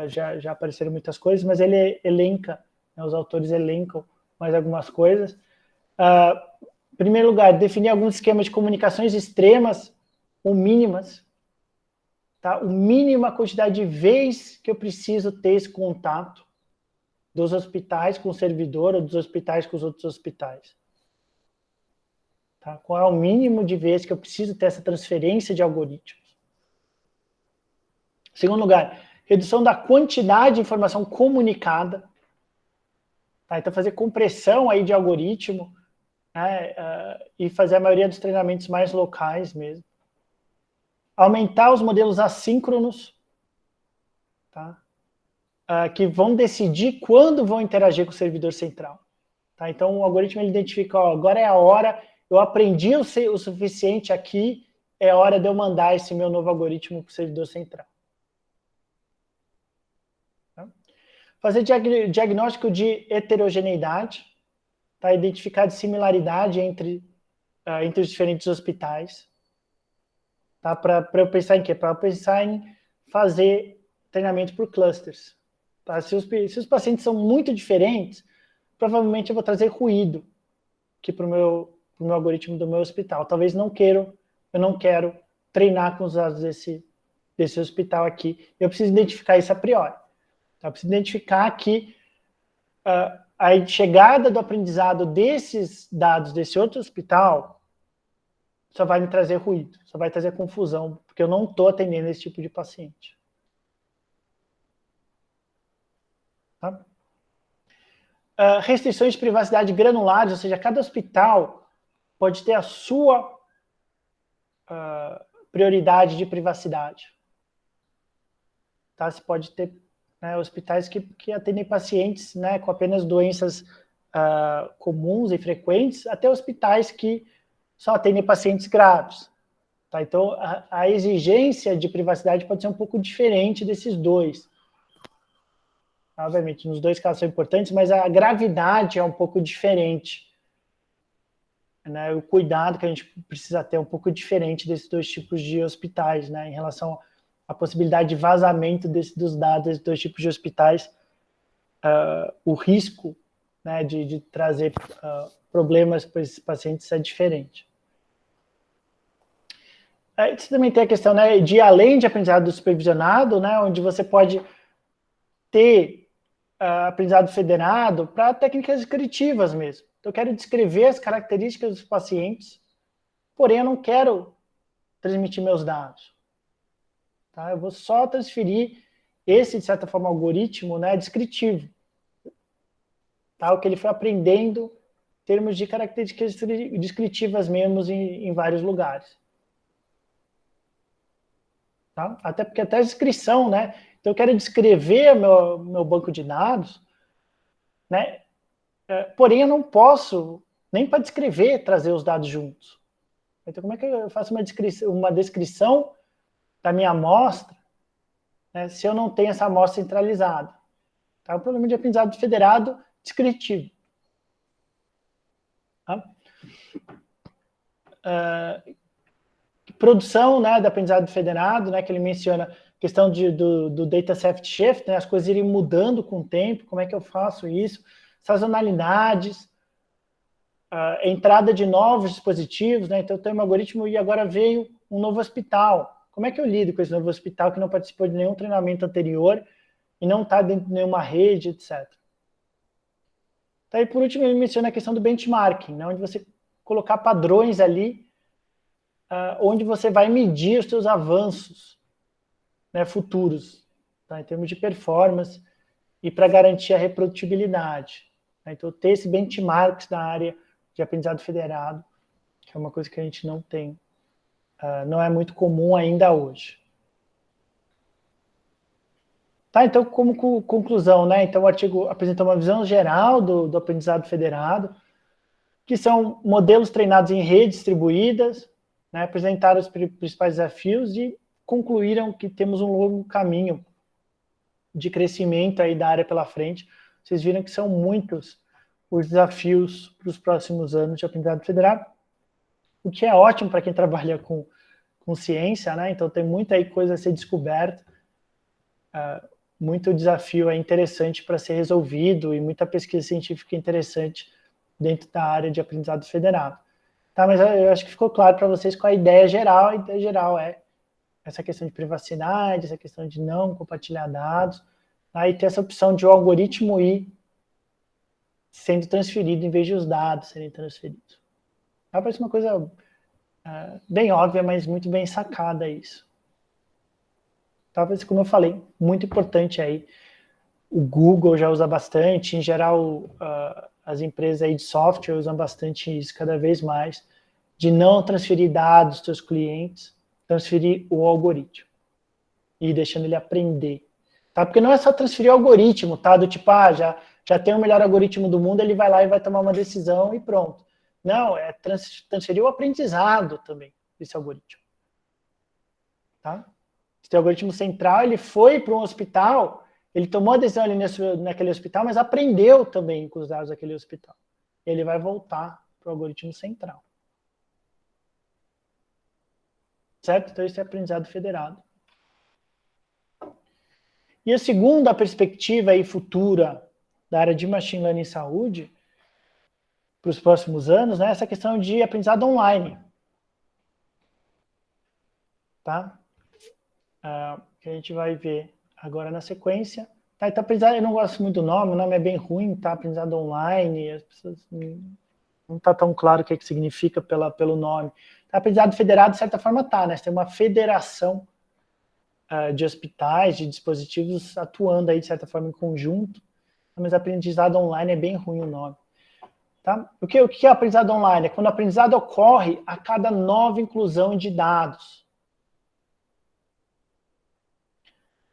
já apareceram muitas coisas, mas ele elenca, né, os autores elencam mais algumas coisas. Em primeiro lugar, definir alguns esquemas de comunicações extremas ou mínimas, tá? O mínima quantidade de vezes que eu preciso ter esse contato dos hospitais com o servidor ou dos hospitais com os outros hospitais. Tá? Qual é o mínimo de vezes que eu preciso ter essa transferência de algoritmos? Em segundo lugar, redução da quantidade de informação comunicada. Tá? Então, fazer compressão aí de algoritmo, né, e fazer a maioria dos treinamentos mais locais mesmo. Aumentar os modelos assíncronos, tá? Que vão decidir quando vão interagir com o servidor central. Tá? Então, o algoritmo ele identifica, ó, agora é a hora, eu aprendi o suficiente aqui, é hora de eu mandar esse meu novo algoritmo para o servidor central. Tá? Fazer diagnóstico de heterogeneidade, tá? Identificar de similaridade entre os diferentes hospitais. Tá? Para eu pensar em quê? Para eu pensar em fazer treinamento por clusters. Tá? Se os pacientes são muito diferentes, provavelmente eu vou trazer ruído aqui para o meu algoritmo do meu hospital. Talvez eu não quero treinar com os dados desse hospital aqui. Eu preciso identificar isso a priori. Tá? Eu preciso identificar que a chegada do aprendizado desses dados desse outro hospital só vai me trazer ruído, só vai trazer confusão, porque eu não estou atendendo esse tipo de paciente. Tá? Restrições de privacidade granulares, ou seja, cada hospital pode ter a sua prioridade de privacidade. Tá? Você pode ter, né, hospitais que atendem pacientes, né, com apenas doenças comuns e frequentes, até hospitais que só atendem pacientes graves. Tá? Então, a exigência de privacidade pode ser um pouco diferente desses dois. Obviamente, nos dois casos são importantes, mas a gravidade é um pouco diferente. Né? O cuidado que a gente precisa ter é um pouco diferente desses dois tipos de hospitais, né? Em relação à possibilidade de vazamento dos dados desses dois tipos de hospitais, o risco, né, de trazer problemas para esses pacientes é diferente. Você também tem a questão, né, de além de aprendizado supervisionado, né, onde você pode ter aprendizado federado para técnicas descritivas mesmo. Então, eu quero descrever as características dos pacientes, porém eu não quero transmitir meus dados. Tá? Eu vou só transferir esse, de certa forma, algoritmo, né, descritivo. Tá? O que ele foi aprendendo em termos de características descritivas mesmo em vários lugares. Tá? Até porque até a descrição, né? Então, eu quero descrever meu banco de dados, né? Porém, eu não posso, nem para descrever, trazer os dados juntos. Então, como é que eu faço uma descrição da minha amostra, né, se eu não tenho essa amostra centralizada? Tá? O problema de aprendizado federado descritivo. Tá? Produção, né, do aprendizado federado, né, que ele menciona a questão do dataset shift, né, as coisas irem mudando com o tempo, como é que eu faço isso, sazonalidades, a entrada de novos dispositivos, né? Então, eu tenho um algoritmo e agora veio um novo hospital. Como é que eu lido com esse novo hospital que não participou de nenhum treinamento anterior e não está dentro de nenhuma rede, etc. Tá, e por último, ele menciona a questão do benchmarking, né? Onde você colocar padrões ali, onde você vai medir os seus avanços, né, futuros, tá? Em termos de performance e para garantir a reprodutibilidade. Né? Então, ter esse benchmarks na área de aprendizado federado, que é uma coisa que a gente não tem, não é muito comum ainda hoje. Tá, então, como conclusão, né? Então, o artigo apresenta uma visão geral do aprendizado federado, que são modelos treinados em redes distribuídas, né? Apresentaram os principais desafios e concluíram que temos um longo caminho de crescimento aí da área pela frente. Vocês viram que são muitos os desafios para os próximos anos de aprendizado federado, o que é ótimo para quem trabalha com ciência, né? Então, tem muita aí coisa a ser descoberta, muito desafio é interessante para ser resolvido e muita pesquisa científica interessante dentro da área de aprendizado federado. Tá, mas eu acho que ficou claro para vocês qual a ideia geral. A ideia geral é essa questão de privacidade, essa questão de não compartilhar dados, aí ter essa opção de o algoritmo ir sendo transferido em vez de os dados serem transferidos. Parece uma coisa bem óbvia, mas muito bem sacada isso. Talvez, como eu falei, muito importante aí. O Google já usa bastante, em geral, as empresas aí de software usam bastante isso cada vez mais, de não transferir dados dos seus clientes, transferir o algoritmo e deixando ele aprender. Tá? Porque não é só transferir o algoritmo, tá? Do tipo, já tem o melhor algoritmo do mundo, ele vai lá e vai tomar uma decisão e pronto. Não, é transferir o aprendizado também desse algoritmo. Tá? Esse algoritmo central, ele foi para um hospital, ele tomou a decisão ali naquele hospital, mas aprendeu também com os dados daquele hospital. Ele vai voltar para o algoritmo central. Certo? Então, isso é aprendizado federado. E a segunda perspectiva aí futura da área de Machine Learning em saúde, para os próximos anos, né, essa questão de aprendizado online. Tá? Que a gente vai ver agora na sequência. Tá, então, aprendizado, eu não gosto muito do nome, o nome é bem ruim, tá? Aprendizado online, as pessoas não está tão claro o que significa pelo nome. Tá, aprendizado federado, de certa forma, tá, né? Você tem uma federação de hospitais, de dispositivos atuando aí, de certa forma, em conjunto, mas aprendizado online é bem ruim o nome. Tá? O que é aprendizado online? É quando o aprendizado ocorre a cada nova inclusão de dados.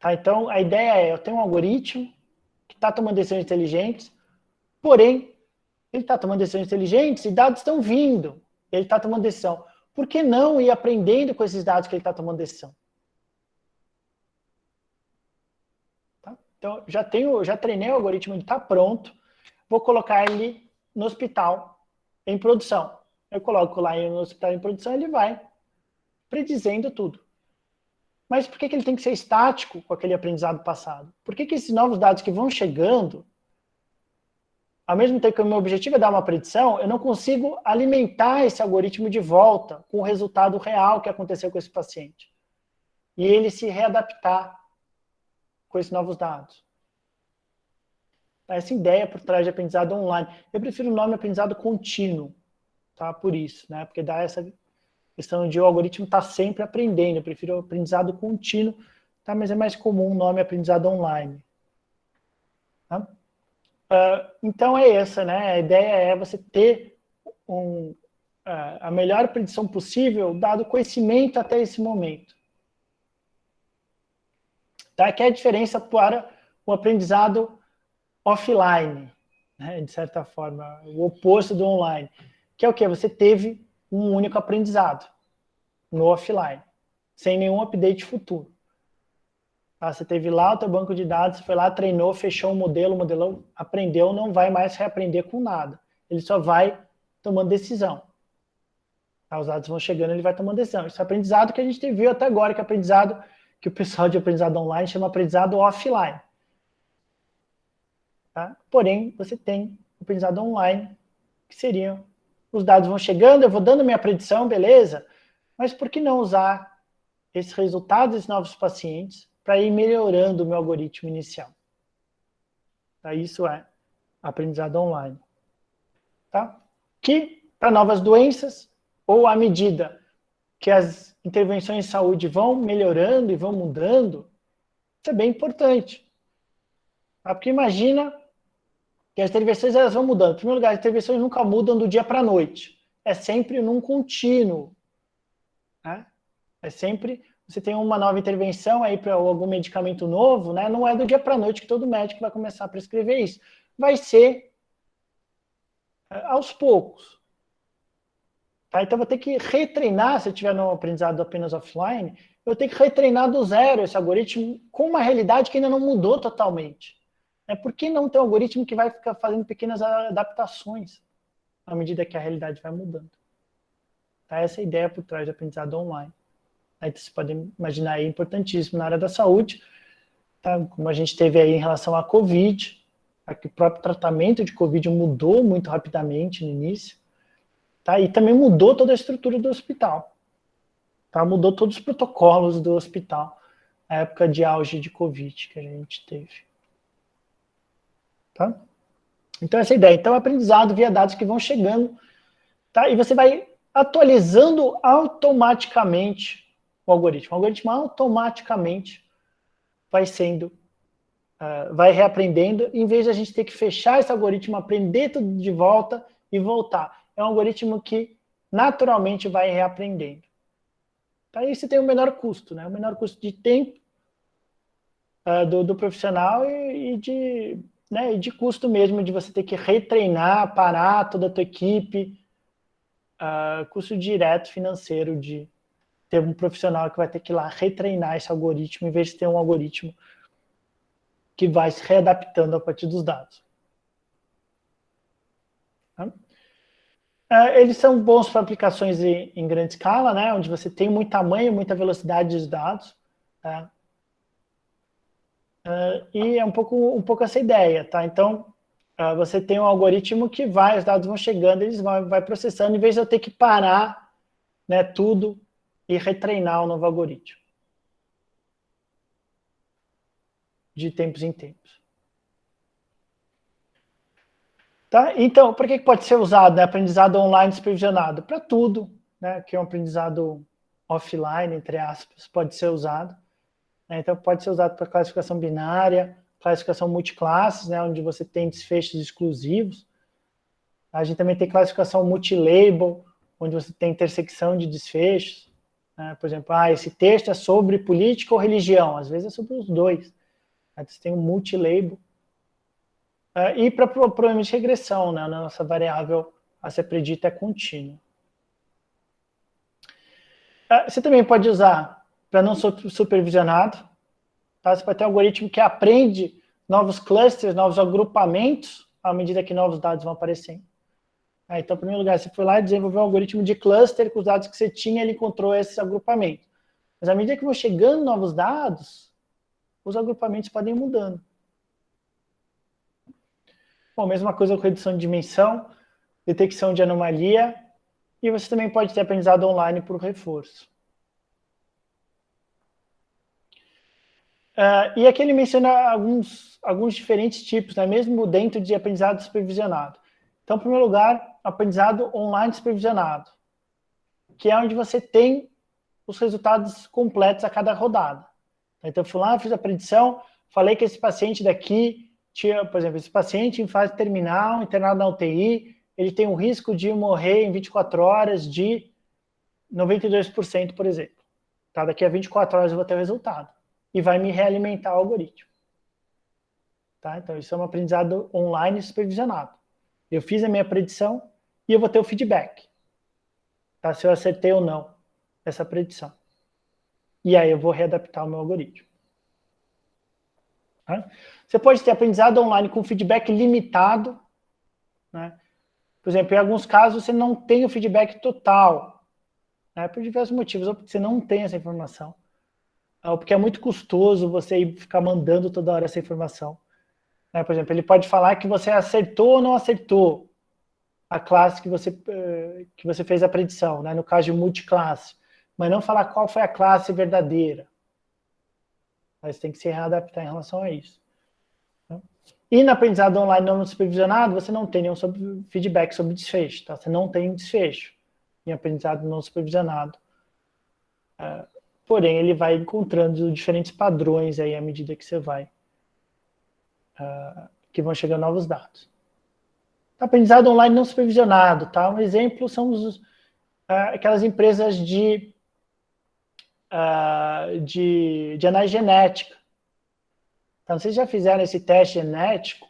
Tá? Então, a ideia é, eu tenho um algoritmo que está tomando decisões inteligentes, porém, ele está tomando decisões inteligentes e dados estão vindo. Ele está tomando decisão. Por que não ir aprendendo com esses dados que ele está tomando decisão? Tá? Então, já treinei o algoritmo, ele está pronto. Vou colocar ele no hospital em produção. Eu coloco lá no hospital em produção, ele vai predizendo tudo. Mas por que ele tem que ser estático com aquele aprendizado passado? Por que esses novos dados que vão chegando, ao mesmo tempo que o meu objetivo é dar uma predição, eu não consigo alimentar esse algoritmo de volta com o resultado real que aconteceu com esse paciente. E ele se readaptar com esses novos dados. Essa ideia por trás de aprendizado online. Eu prefiro o nome aprendizado contínuo, tá? Por isso, né? Porque dá essa questão de o algoritmo estar sempre aprendendo. Eu prefiro o aprendizado contínuo, tá? Mas é mais comum o nome aprendizado online. Tá? Então é essa, né? A ideia é você ter a melhor predição possível, dado o conhecimento até esse momento. Tá? Que é a diferença para o aprendizado offline, né? De certa forma, o oposto do online. Que é o quê? Você teve um único aprendizado no offline, sem nenhum update futuro. Tá? Você teve lá o teu banco de dados, você foi lá, treinou, fechou o modelo aprendeu, não vai mais reaprender com nada. Ele só vai tomando decisão. Tá? Os dados vão chegando, ele vai tomando decisão. Esse é aprendizado que a gente viu até agora, que é aprendizado que o pessoal de aprendizado online chama aprendizado offline. Tá? Porém, você tem aprendizado online, que seria os dados vão chegando, eu vou dando minha predição, beleza, mas por que não usar esses resultados desses novos pacientes para ir melhorando o meu algoritmo inicial? Tá? Isso é aprendizado online. Tá? Que, para novas doenças, ou à medida que as intervenções de saúde vão melhorando e vão mudando, isso é bem importante. Tá? Porque imagina que as intervenções elas vão mudando. Em primeiro lugar, as intervenções nunca mudam do dia para a noite. É sempre num contínuo. Né? É sempre, você tem uma nova intervenção aí para algum medicamento novo, né? Não é do dia para a noite que todo médico vai começar a prescrever isso. Vai ser aos poucos. Tá? Então, eu vou ter que retreinar, se eu estiver no aprendizado apenas offline, eu tenho que retreinar do zero esse algoritmo com uma realidade que ainda não mudou totalmente. Por que não ter um algoritmo que vai ficar fazendo pequenas adaptações à medida que a realidade vai mudando? Tá? Essa é a ideia por trás do aprendizado online. Então, você pode imaginar aí, importantíssimo na área da saúde, tá? Como a gente teve aí em relação à Covid, que o próprio tratamento de Covid mudou muito rapidamente no início, tá? E também mudou toda a estrutura do hospital. Tá? Mudou todos os protocolos do hospital na época de auge de Covid que a gente teve. Tá? Então, essa é a ideia. Então, aprendizado via dados que vão chegando, tá? E você vai atualizando automaticamente o algoritmo. O algoritmo automaticamente vai sendo, vai reaprendendo, em vez de a gente ter que fechar esse algoritmo, aprender tudo de volta e voltar. É um algoritmo que naturalmente vai reaprendendo. Tá? E você tem o menor custo, né? O menor custo de tempo do profissional e de custo mesmo, de você ter que retreinar, parar toda a tua equipe, custo direto financeiro de ter um profissional que vai ter que ir lá retreinar esse algoritmo, em vez de ter um algoritmo que vai se readaptando a partir dos dados. Tá? Eles são bons para aplicações em grande escala, né, onde você tem muito tamanho, muita velocidade dos dados. Tá? E é um pouco essa ideia. Tá? Então, você tem um algoritmo que os dados vão chegando, eles vai processando, em vez de eu ter que parar, né, tudo e retreinar o novo algoritmo. De tempos em tempos. Tá? Então, para que pode ser usado, né? Aprendizado online supervisionado? Para tudo, né? Que é um aprendizado offline, entre aspas, pode ser usado. Né? Então, pode ser usado para classificação binária, classificação multiclasses, né? Onde você tem desfechos exclusivos. A gente também tem classificação multilabel, onde você tem intersecção de desfechos. Né? Por exemplo, esse texto é sobre política ou religião. Às vezes é sobre os dois. Aí você tem um multilabel. E para problemas de regressão, né? A nossa variável a ser predita é contínua. Você também pode usar para não supervisionado. Tá? Você pode ter um algoritmo que aprende novos clusters, novos agrupamentos, à medida que novos dados vão aparecendo. Então, em primeiro lugar, você foi lá e desenvolveu um algoritmo de cluster com os dados que você tinha, ele encontrou esses agrupamentos. Mas à medida que vão chegando novos dados, os agrupamentos podem ir mudando. Bom, mesma coisa com redução de dimensão, detecção de anomalia, e você também pode ter aprendizado online por reforço. E aqui ele menciona alguns diferentes tipos, né, mesmo dentro de aprendizado supervisionado. Então, em primeiro lugar, aprendizado online supervisionado, que é onde você tem os resultados completos a cada rodada. Então, eu fui lá, fiz a predição, falei que esse paciente daqui tinha, por exemplo, esse paciente em fase terminal, internado na UTI, ele tem um risco de morrer em 24 horas de 92%, por exemplo. Tá? Daqui a 24 horas eu vou ter o resultado. E vai me realimentar o algoritmo. Tá? Então, isso é um aprendizado online supervisionado. Eu fiz a minha predição e eu vou ter o feedback. Tá? Se eu acertei ou não essa predição. E aí eu vou readaptar o meu algoritmo. Tá? Você pode ter aprendizado online com feedback limitado. Né? Por exemplo, em alguns casos você não tem o feedback total. Né? Por diversos motivos. Ou porque você não tem essa informação. Ou porque é muito custoso você ficar mandando toda hora essa informação. Por exemplo, ele pode falar que você acertou ou não acertou. a classe que você fez a predição, né? No caso de multiclasse, mas não falar qual foi a classe verdadeira. Mas tem que se readaptar em relação a isso. E no aprendizado online não supervisionado, você não tem nenhum feedback sobre desfecho, tá? Você não tem desfecho em aprendizado não supervisionado. Porém, ele vai encontrando diferentes padrões aí à medida que você vai, que vão chegando novos dados. Aprendizado online não supervisionado, tá? Um exemplo são aquelas empresas de análise genética. Então, vocês já fizeram esse teste genético?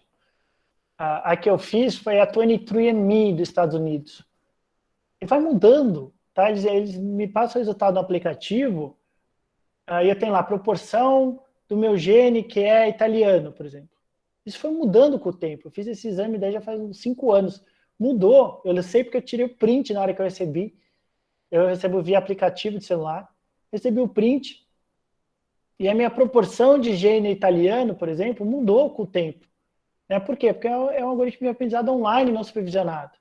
A que eu fiz foi a 23andMe dos Estados Unidos. E vai mudando, tá? Eles me passam o resultado no aplicativo, e eu tenho lá a proporção do meu gene que é italiano, por exemplo. Isso foi mudando com o tempo. Eu fiz esse exame daí já faz uns 5 anos. Mudou. Eu sei porque eu tirei o print na hora que eu recebi. Eu recebo via aplicativo de celular. Recebi o print. E a minha proporção de gene italiano, por exemplo, mudou com o tempo. Por quê? Porque é um algoritmo de aprendizado online não supervisionado.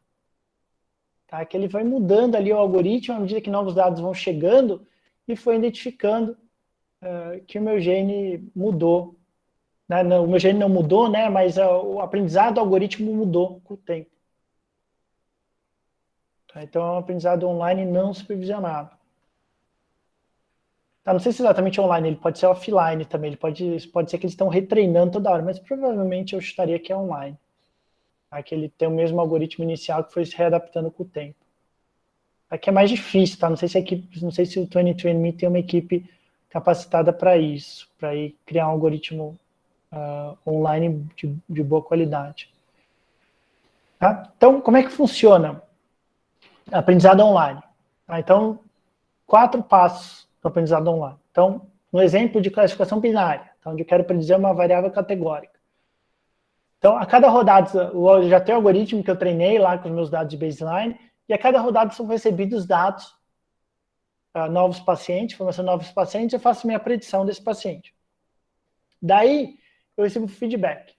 Tá? Que ele vai mudando ali o algoritmo à medida que novos dados vão chegando e foi identificando que o meu gene mudou. Né? O meu gene não mudou, né? Mas o aprendizado do algoritmo mudou com o tempo. Tá? Então, é um aprendizado online não supervisionado. Tá? Não sei se exatamente online, ele pode ser offline também, pode ser que eles estão retreinando toda hora, mas provavelmente eu chutaria que é online. Tá? Que ele tem o mesmo algoritmo inicial que foi se readaptando com o tempo. Aqui é mais difícil, tá? Não sei se o 23andMe tem uma equipe capacitada para isso, para ir criar um algoritmo online de boa qualidade. Tá? Então, como é que funciona aprendizado online? Tá? Então, 4 passos do aprendizado online. Então, um exemplo de classificação binária, tá? Onde eu quero predizer uma variável categórica. Então, a cada rodada, eu já tenho o algoritmo que eu treinei lá com os meus dados de baseline, e a cada rodada são recebidos dados, novos pacientes, informação de novos pacientes, eu faço minha predição desse paciente. Daí, eu recebo feedback.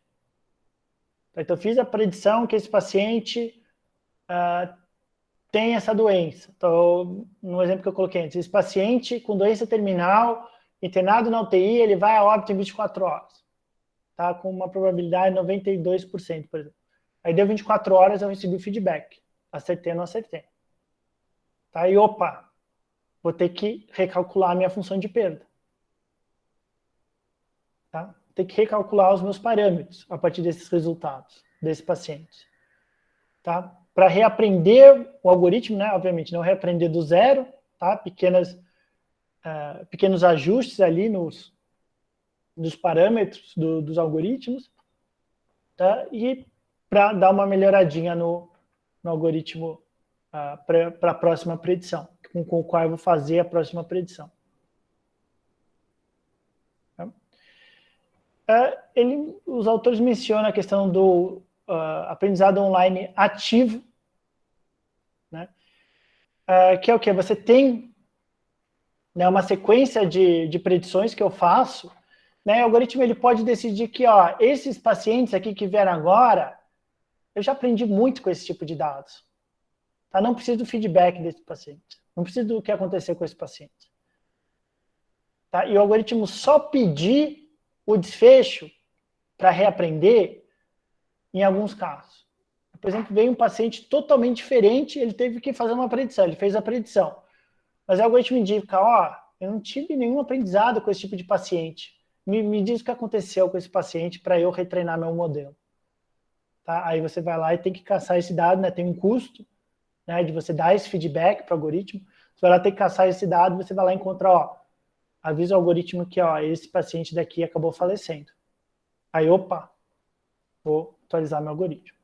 Então, eu fiz a predição que esse paciente tem essa doença. Então, no exemplo que eu coloquei antes, esse paciente com doença terminal, internado na UTI, ele vai a óbito em 24 horas. Tá? Com uma probabilidade de 92%, por exemplo. Aí deu 24 horas, eu recebi o feedback. Acertei ou não acertei. Tá? E opa, vou ter que recalcular a minha função de perda. Tá? Tem que recalcular os meus parâmetros a partir desses resultados, desse paciente. Tá? Para reaprender o algoritmo, né? Obviamente, não reaprender do zero, tá? Pequenos ajustes ali nos parâmetros dos algoritmos, tá? E para dar uma melhoradinha no algoritmo para a próxima predição, com o qual eu vou fazer a próxima predição. Os autores mencionam a questão do aprendizado online ativo, né? Que é o que? Você tem, né, uma sequência de predições que eu faço, né? O algoritmo ele pode decidir que esses pacientes aqui que vieram agora, eu já aprendi muito com esse tipo de dados. Tá? Não preciso do feedback desse paciente. Não preciso do que aconteceu com esse paciente. Tá? E o algoritmo só pedir o desfecho para reaprender em alguns casos. Por exemplo, veio um paciente totalmente diferente, ele teve que fazer uma predição, ele fez a predição. Mas o algoritmo indica, eu não tive nenhum aprendizado com esse tipo de paciente. Me diz o que aconteceu com esse paciente para eu retreinar meu modelo. Tá? Aí você vai lá e tem que caçar esse dado, né? Tem um custo, né, de você dar esse feedback para o algoritmo. Você vai lá ter que caçar esse dado, você vai lá encontrar, avisa o algoritmo que esse paciente daqui acabou falecendo. Aí, opa, vou atualizar meu algoritmo.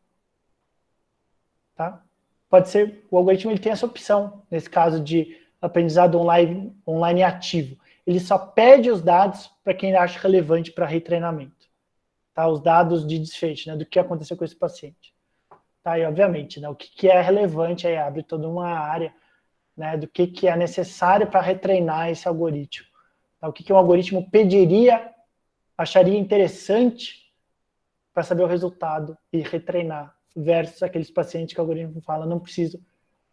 Tá? Pode ser, o algoritmo ele tem essa opção, nesse caso de aprendizado online ativo. Ele só pede os dados para quem ele acha relevante para retreinamento. Tá? Os dados de desfecho, né, do que aconteceu com esse paciente. Tá? E, obviamente, né, o que é relevante, aí abre toda uma área, né, do que é necessário para retreinar esse algoritmo. Tá? O que um algoritmo acharia interessante para saber o resultado e retreinar versus aqueles pacientes que o algoritmo fala, não preciso,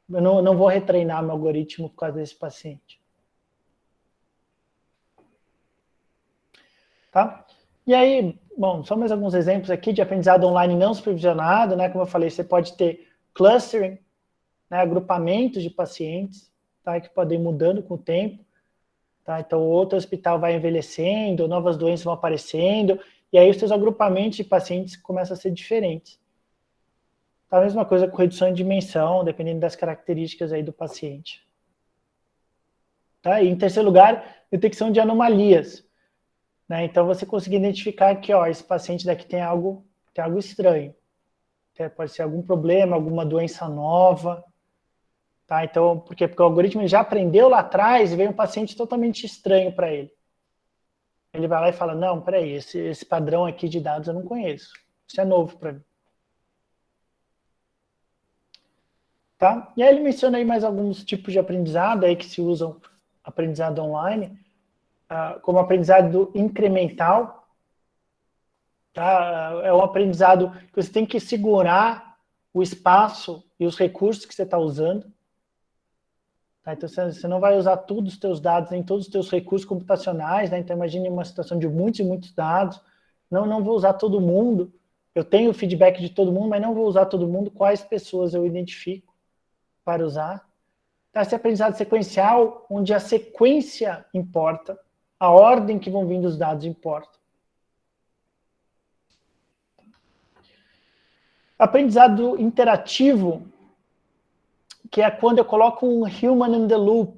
eu não vou retreinar meu algoritmo por causa desse paciente. Tá? E aí, bom, só mais alguns exemplos aqui de aprendizado online não supervisionado, né? Como eu falei, você pode ter clustering, né? Agrupamentos de pacientes, tá? Que podem ir mudando com o tempo. Tá? Então, outro hospital vai envelhecendo, novas doenças vão aparecendo, e aí os seus agrupamentos de pacientes começam a ser diferentes. Tá? A mesma coisa com redução de dimensão, dependendo das características aí do paciente. Tá? E em terceiro lugar, detecção de anomalias. Né? Então, você conseguir identificar que ó, esse paciente daqui tem algo estranho. Pode ser algum problema, alguma doença nova. Tá? Então, por quê? Porque o algoritmo já aprendeu lá atrás e veio um paciente totalmente estranho para ele. Ele vai lá e fala, não, peraí, esse padrão aqui de dados eu não conheço. Isso é novo para mim. Tá? E aí ele menciona aí mais alguns tipos de aprendizado aí que se usam aprendizado online, como aprendizado incremental. Tá? É um aprendizado que você tem que segurar o espaço e os recursos que você está usando. Tá? Então, você não vai usar todos os teus dados, nem todos os teus recursos computacionais, né? Então, imagine uma situação de muitos e muitos dados. Não vou usar todo mundo. Eu tenho o feedback de todo mundo, mas não vou usar todo mundo. Quais pessoas eu identifico para usar? Tá? Esse aprendizado sequencial, onde a sequência importa, a ordem que vão vindo os dados importa. Aprendizado interativo, que é quando eu coloco um human in the loop,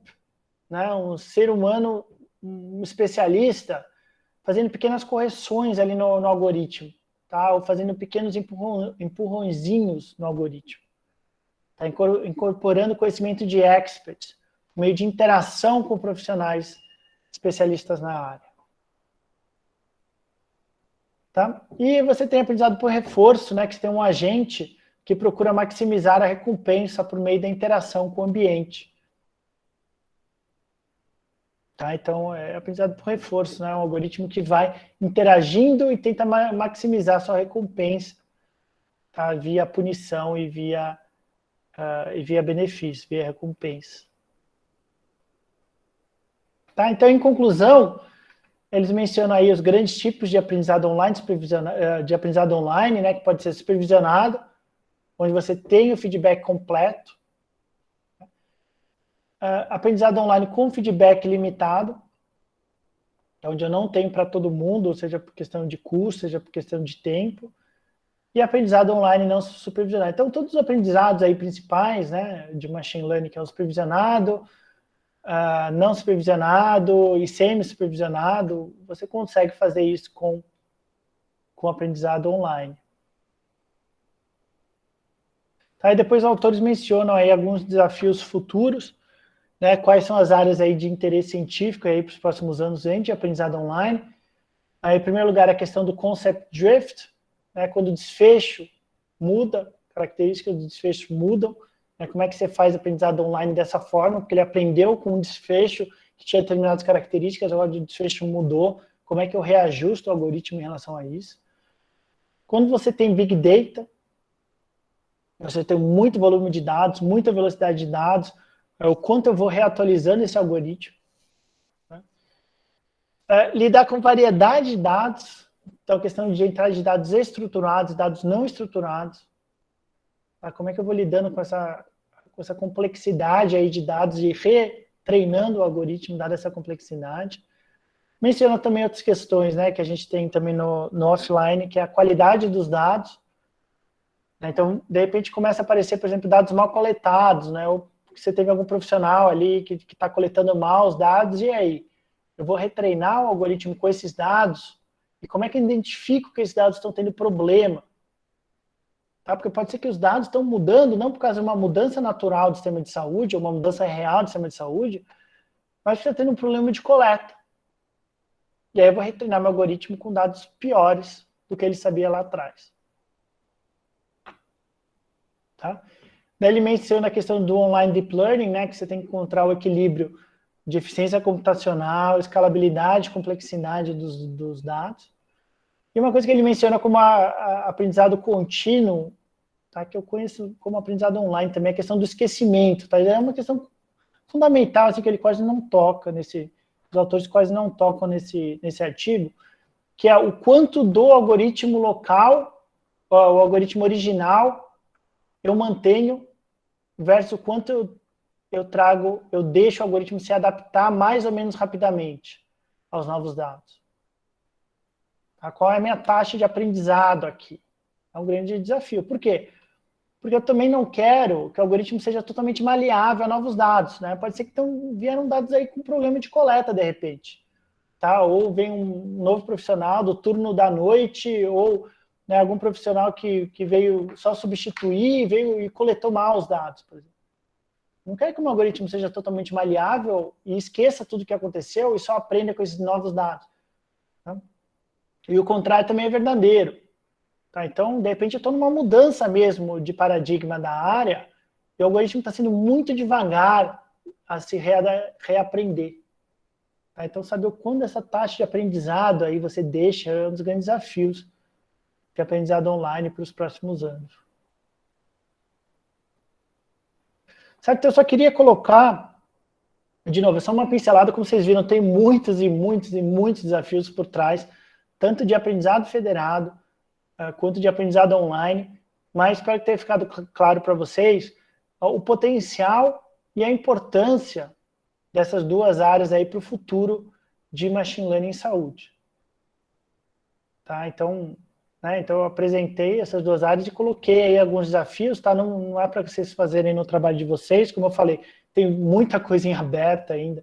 né, um ser humano, um especialista, fazendo pequenas correções ali no algoritmo, tá? Ou fazendo pequenos empurrõezinhos no algoritmo. Tá? Incorporando conhecimento de experts, meio de interação com profissionais especialistas na área. Tá? E você tem aprendizado por reforço, né, que você tem um agente que procura maximizar a recompensa por meio da interação com o ambiente. Tá? Então, é aprendizado por reforço, né? Um algoritmo que vai interagindo e tenta maximizar a sua recompensa, tá? Via punição e via benefício, via recompensa. Tá? Então, em conclusão, eles mencionam aí os grandes tipos de aprendizado online, né? Que pode ser supervisionado, onde você tem o feedback completo. Aprendizado online com feedback limitado, onde eu não tenho para todo mundo, seja por questão de custo, seja por questão de tempo, e aprendizado online não supervisionado. Então, todos os aprendizados aí principais, né, de machine learning, que é o supervisionado, não supervisionado e semi-supervisionado, você consegue fazer isso com aprendizado online. Tá, e depois os autores mencionam aí alguns desafios futuros, né, quais são as áreas aí de interesse científico aí para os próximos anos de aprendizado online. Aí, em primeiro lugar, a questão do concept drift, né, quando o desfecho muda, características do desfecho mudam, né, como é que você faz aprendizado online dessa forma, porque ele aprendeu com um desfecho que tinha determinadas características, agora o desfecho mudou, como é que eu reajusto o algoritmo em relação a isso. Quando você tem Big Data, você tem muito volume de dados, muita velocidade de dados, o quanto eu vou reatualizando esse algoritmo. Né? Lidar com variedade de dados, então a questão de entrada de dados estruturados, dados não estruturados. Tá? Como é que eu vou lidando com essa complexidade aí de dados e retreinando o algoritmo, dada essa complexidade. Menciona também outras questões, né, que a gente tem também no offline, que é a qualidade dos dados. Então, de repente, começa a aparecer, por exemplo, dados mal coletados, né, ou você teve algum profissional ali que está coletando mal os dados, e aí? Eu vou retreinar o algoritmo com esses dados, e como é que eu identifico que esses dados estão tendo problema? Tá? Porque pode ser que os dados estão mudando, não por causa de uma mudança natural do sistema de saúde, ou uma mudança real do sistema de saúde, mas porque está tendo um problema de coleta. E aí eu vou retreinar meu algoritmo com dados piores do que ele sabia lá atrás. Tá? Daí ele menciona a questão do online deep learning, né, que você tem que encontrar o equilíbrio de eficiência computacional, escalabilidade, complexidade dos dados. E uma coisa que ele menciona como aprendizado contínuo, tá? Que eu conheço como aprendizado online também, a questão do esquecimento, tá? É uma questão fundamental, assim, que ele quase não toca os autores quase não tocam nesse artigo, que é o quanto do algoritmo local, o algoritmo original, eu mantenho, versus o quanto eu deixo o algoritmo se adaptar mais ou menos rapidamente aos novos dados. Tá? Qual é a minha taxa de aprendizado aqui? É um grande desafio. Por quê? Porque eu também não quero que o algoritmo seja totalmente maleável a novos dados, né? Pode ser que vieram dados aí com problema de coleta, de repente. Tá? Ou vem um novo profissional do turno da noite, ou, né, algum profissional que veio só substituir, veio e coletou mal os dados, por exemplo. Não quero que o algoritmo seja totalmente maleável e esqueça tudo o que aconteceu e só aprenda com esses novos dados. Tá? E o contrário também é verdadeiro. Tá? Então, de repente, eu estou numa mudança mesmo de paradigma da área e o algoritmo está sendo muito devagar a se reaprender. Tá? Então, saber o quando essa taxa de aprendizado aí você deixa é um dos grandes desafios de aprendizado online para os próximos anos. Certo? Então, eu só queria colocar, de novo, é só uma pincelada, como vocês viram, tem muitos e muitos e muitos desafios por trás, tanto de aprendizado federado, quanto de aprendizado online, mas espero ter ficado claro para vocês o potencial e a importância dessas duas áreas aí para o futuro de machine learning em saúde. Tá? Então, né, então eu apresentei essas duas áreas e coloquei aí alguns desafios, tá? Não é para vocês fazerem no trabalho de vocês, como eu falei, tem muita coisa em aberto ainda.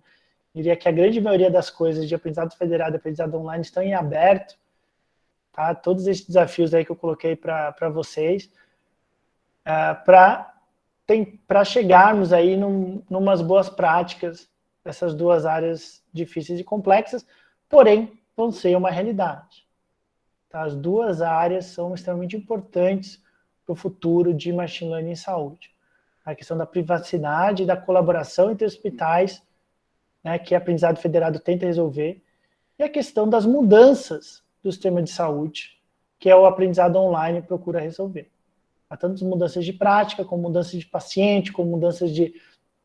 Eu diria que a grande maioria das coisas de aprendizado federado e aprendizado online estão em aberto. Tá? Todos esses desafios aí que eu coloquei para vocês, para chegarmos aí numas boas práticas dessas duas áreas difíceis e complexas, porém vão ser uma realidade. Tá? As duas áreas são extremamente importantes para o futuro de machine learning em saúde. A questão da privacidade e da colaboração entre hospitais, né, que o aprendizado federado tenta resolver, e a questão das mudanças do sistema de saúde, que é o aprendizado online procura resolver. Há tantas mudanças de prática, como mudanças de paciente, como mudanças de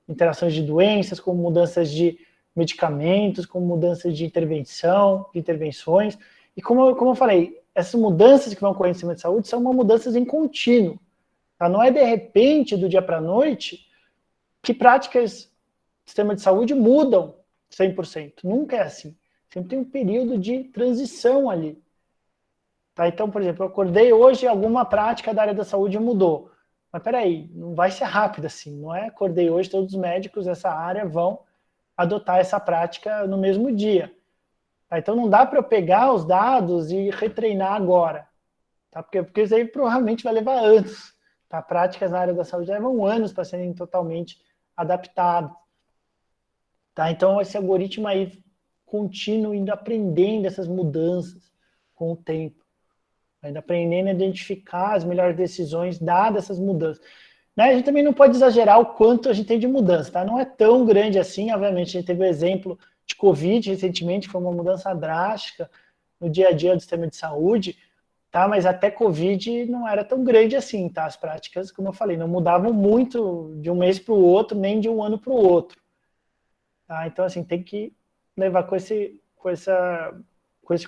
interações de doenças, como mudanças de medicamentos, como mudanças de intervenção, de intervenções. E como eu falei, essas mudanças que vão ocorrer no sistema de saúde são mudanças em contínuo. Tá? Não é de repente, do dia para a noite, que práticas do sistema de saúde mudam 100%. Nunca é assim. Sempre tem um período de transição ali. Tá? Então, por exemplo, eu acordei hoje e alguma prática da área da saúde mudou. Mas peraí, não vai ser rápido assim. Não é acordei hoje, todos os médicos dessa área vão adotar essa prática no mesmo dia. Tá? Então não dá para eu pegar os dados e retreinar agora. Tá? Porque isso aí provavelmente vai levar anos. Tá? Práticas na área da saúde levam anos para serem totalmente adaptadas. Tá? Então esse algoritmo aí contínuo, indo aprendendo essas mudanças com o tempo. Ainda aprendendo a identificar as melhores decisões dadas essas mudanças. Né? A gente também não pode exagerar o quanto a gente tem de mudança, tá? Não é tão grande assim, obviamente. A gente teve o exemplo de Covid recentemente, que foi uma mudança drástica no dia a dia do sistema de saúde, tá? Mas até Covid não era tão grande assim, tá? As práticas, como eu falei, não mudavam muito de um mês para o outro, nem de um ano para o outro. Tá? Então, assim, tem que levar com esse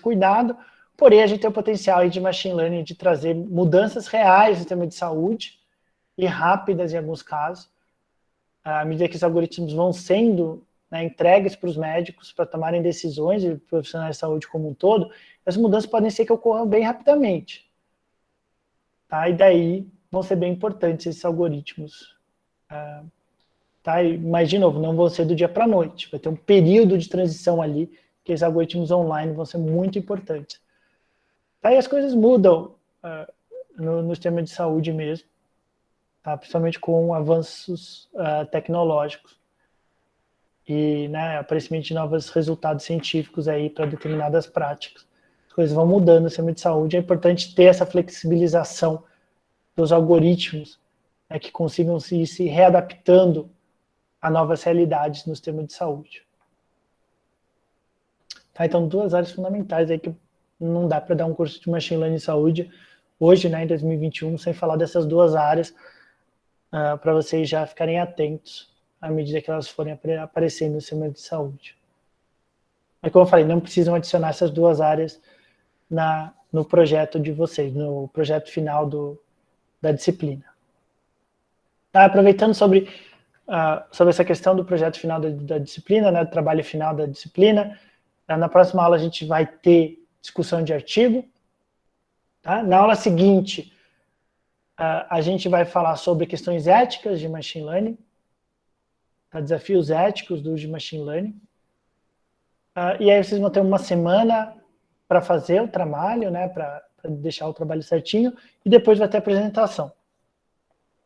cuidado. Porém, a gente tem o potencial aí de machine learning de trazer mudanças reais no sistema de saúde e rápidas em alguns casos, à medida que os algoritmos vão sendo, né, entregues para os médicos para tomarem decisões e profissionais de saúde como um todo, as mudanças podem ser que ocorram bem rapidamente. Tá? E daí vão ser bem importantes esses algoritmos. Tá? Mas, de novo, não vão ser do dia para a noite. Vai ter um período de transição ali que os algoritmos online vão ser muito importantes. Aí as coisas mudam no sistema de saúde mesmo, tá? Principalmente com avanços tecnológicos e, né, aparecimento de novos resultados científicos aí para determinadas práticas. As coisas vão mudando no sistema de saúde, é importante ter essa flexibilização dos algoritmos, né, que consigam se readaptando a novas realidades no sistema de saúde. Tá? Então, duas áreas fundamentais aí que não dá para dar um curso de machine learning em saúde hoje, né, em 2021, sem falar dessas duas áreas, para vocês já ficarem atentos à medida que elas forem aparecendo no sistema de saúde. Mas, como eu falei, não precisam adicionar essas duas áreas no projeto de vocês, no projeto final da disciplina. Aproveitando sobre essa questão do projeto final da disciplina, né, do trabalho final da disciplina, na próxima aula a gente vai ter discussão de artigo. Tá? Na aula seguinte, a gente vai falar sobre questões éticas de machine learning, tá? Desafios éticos do uso de machine learning. E aí vocês vão ter uma semana para fazer o trabalho, né, para deixar o trabalho certinho, e depois vai ter a apresentação.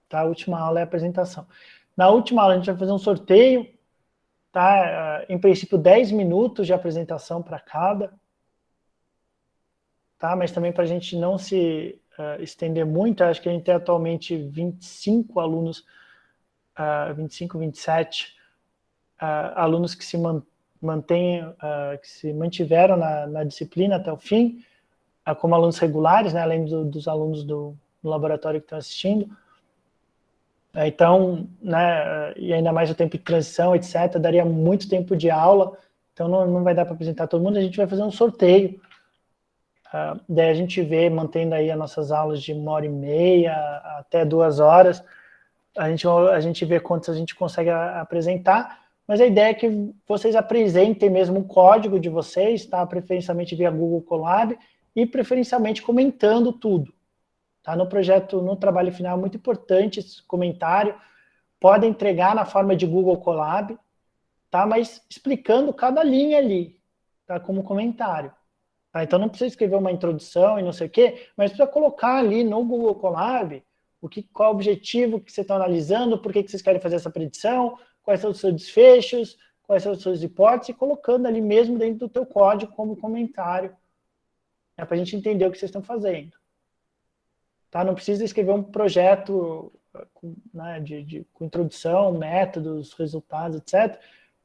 Tá? A última aula é a apresentação. Na última aula a gente vai fazer um sorteio, tá? Em princípio 10 minutos de apresentação para cada, tá? Mas também para a gente não se estender muito, acho que a gente tem atualmente 25 alunos, 25, 27 alunos que se que se mantiveram na disciplina até o fim, como alunos regulares, né, além dos alunos do laboratório que estão assistindo. Então, né, e ainda mais o tempo de transição, etc., daria muito tempo de aula, então não vai dar para apresentar todo mundo, a gente vai fazer um sorteio. Daí a gente vê, mantendo aí as nossas aulas de 1h30 até 2 horas, a gente vê quantos a gente consegue apresentar, mas a ideia é que vocês apresentem mesmo o código de vocês, tá? Preferencialmente via Google Colab, e preferencialmente comentando tudo. Tá? No projeto, no trabalho final, é muito importante esse comentário. Pode entregar na forma de Google Colab, tá? Mas explicando cada linha ali, tá? Como comentário. Tá? Então não precisa escrever uma introdução e não sei o quê, mas precisa colocar ali no Google Colab qual é o objetivo que você está analisando, por que vocês querem fazer essa predição, quais são os seus desfechos, quais são as suas hipóteses, e colocando ali mesmo dentro do teu código como comentário, para a gente entender o que vocês estão fazendo. Tá? Não precisa escrever um projeto né, com introdução, métodos, resultados, etc.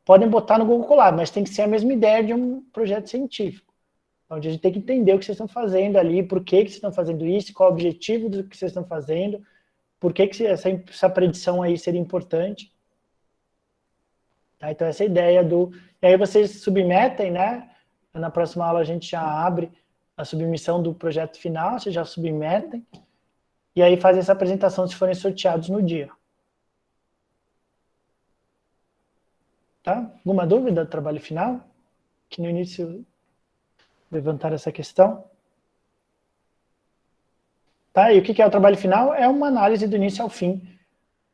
Podem botar no Google Colab, mas tem que ser a mesma ideia de um projeto científico, onde a gente tem que entender o que vocês estão fazendo ali, por que vocês estão fazendo isso, qual é o objetivo do que vocês estão fazendo, por que essa predição aí seria importante. Tá? Então, essa é a ideia E aí vocês submetem, né? Na próxima aula a gente já abre a submissão do projeto final, vocês já submetem, e aí fazem essa apresentação se forem sorteados no dia. Tá? Alguma dúvida do trabalho final? Que no início levantaram essa questão. Tá? E o que é o trabalho final? É uma análise do início ao fim,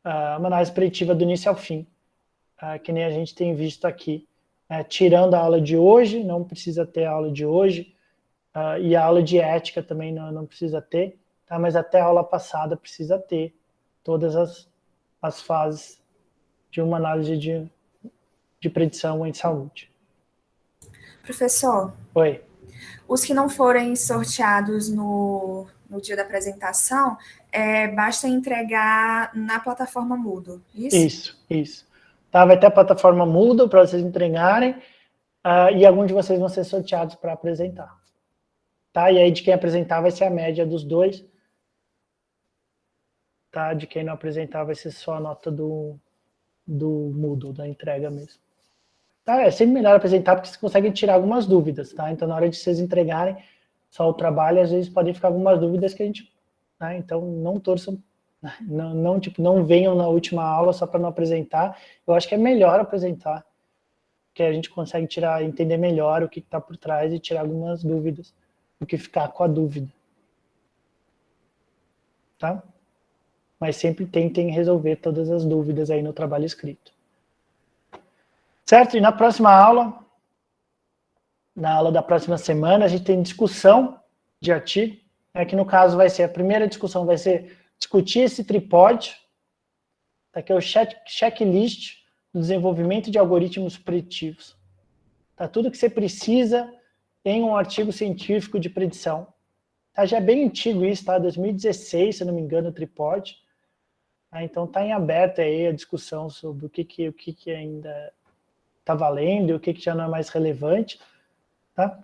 uma análise preditiva do início ao fim, que nem a gente tem visto aqui. Tirando a aula de hoje, não precisa ter a aula de hoje, e a aula de ética também não precisa ter, tá? Mas até a aula passada precisa ter todas as fases de uma análise de predição em saúde. Professor, Oi. Os que não forem sorteados no dia da apresentação, basta entregar na plataforma Moodle, isso? Isso. Tá, vai ter a plataforma Moodle para vocês entregarem, e alguns de vocês vão ser sorteados para apresentar. Tá? E aí de quem apresentar vai ser a média dos dois. Tá? De quem não apresentar vai ser só a nota do Moodle, da entrega mesmo. Tá? É sempre melhor apresentar porque vocês conseguem tirar algumas dúvidas, tá? Então na hora de vocês entregarem só o trabalho, às vezes podem ficar algumas dúvidas que a gente... Né? Então não torçam, não venham na última aula só para não apresentar. Eu acho que é melhor apresentar, que a gente consegue entender melhor o que está por trás e tirar algumas dúvidas, do que ficar com a dúvida. Tá? Mas sempre tentem resolver todas as dúvidas aí no trabalho escrito. Certo? E na próxima aula, na aula da próxima semana, a gente tem discussão de artigo, que no caso vai ser, a primeira discussão vai ser discutir esse tripode, tá? Que é o checklist do desenvolvimento de algoritmos preditivos. Tá? Tudo que você precisa em um artigo científico de predição. Tá? Já é bem antigo isso, tá? 2016, se não me engano, o tripode. Então está em aberto aí a discussão sobre o que ainda está valendo e o que já não é mais relevante. Tá?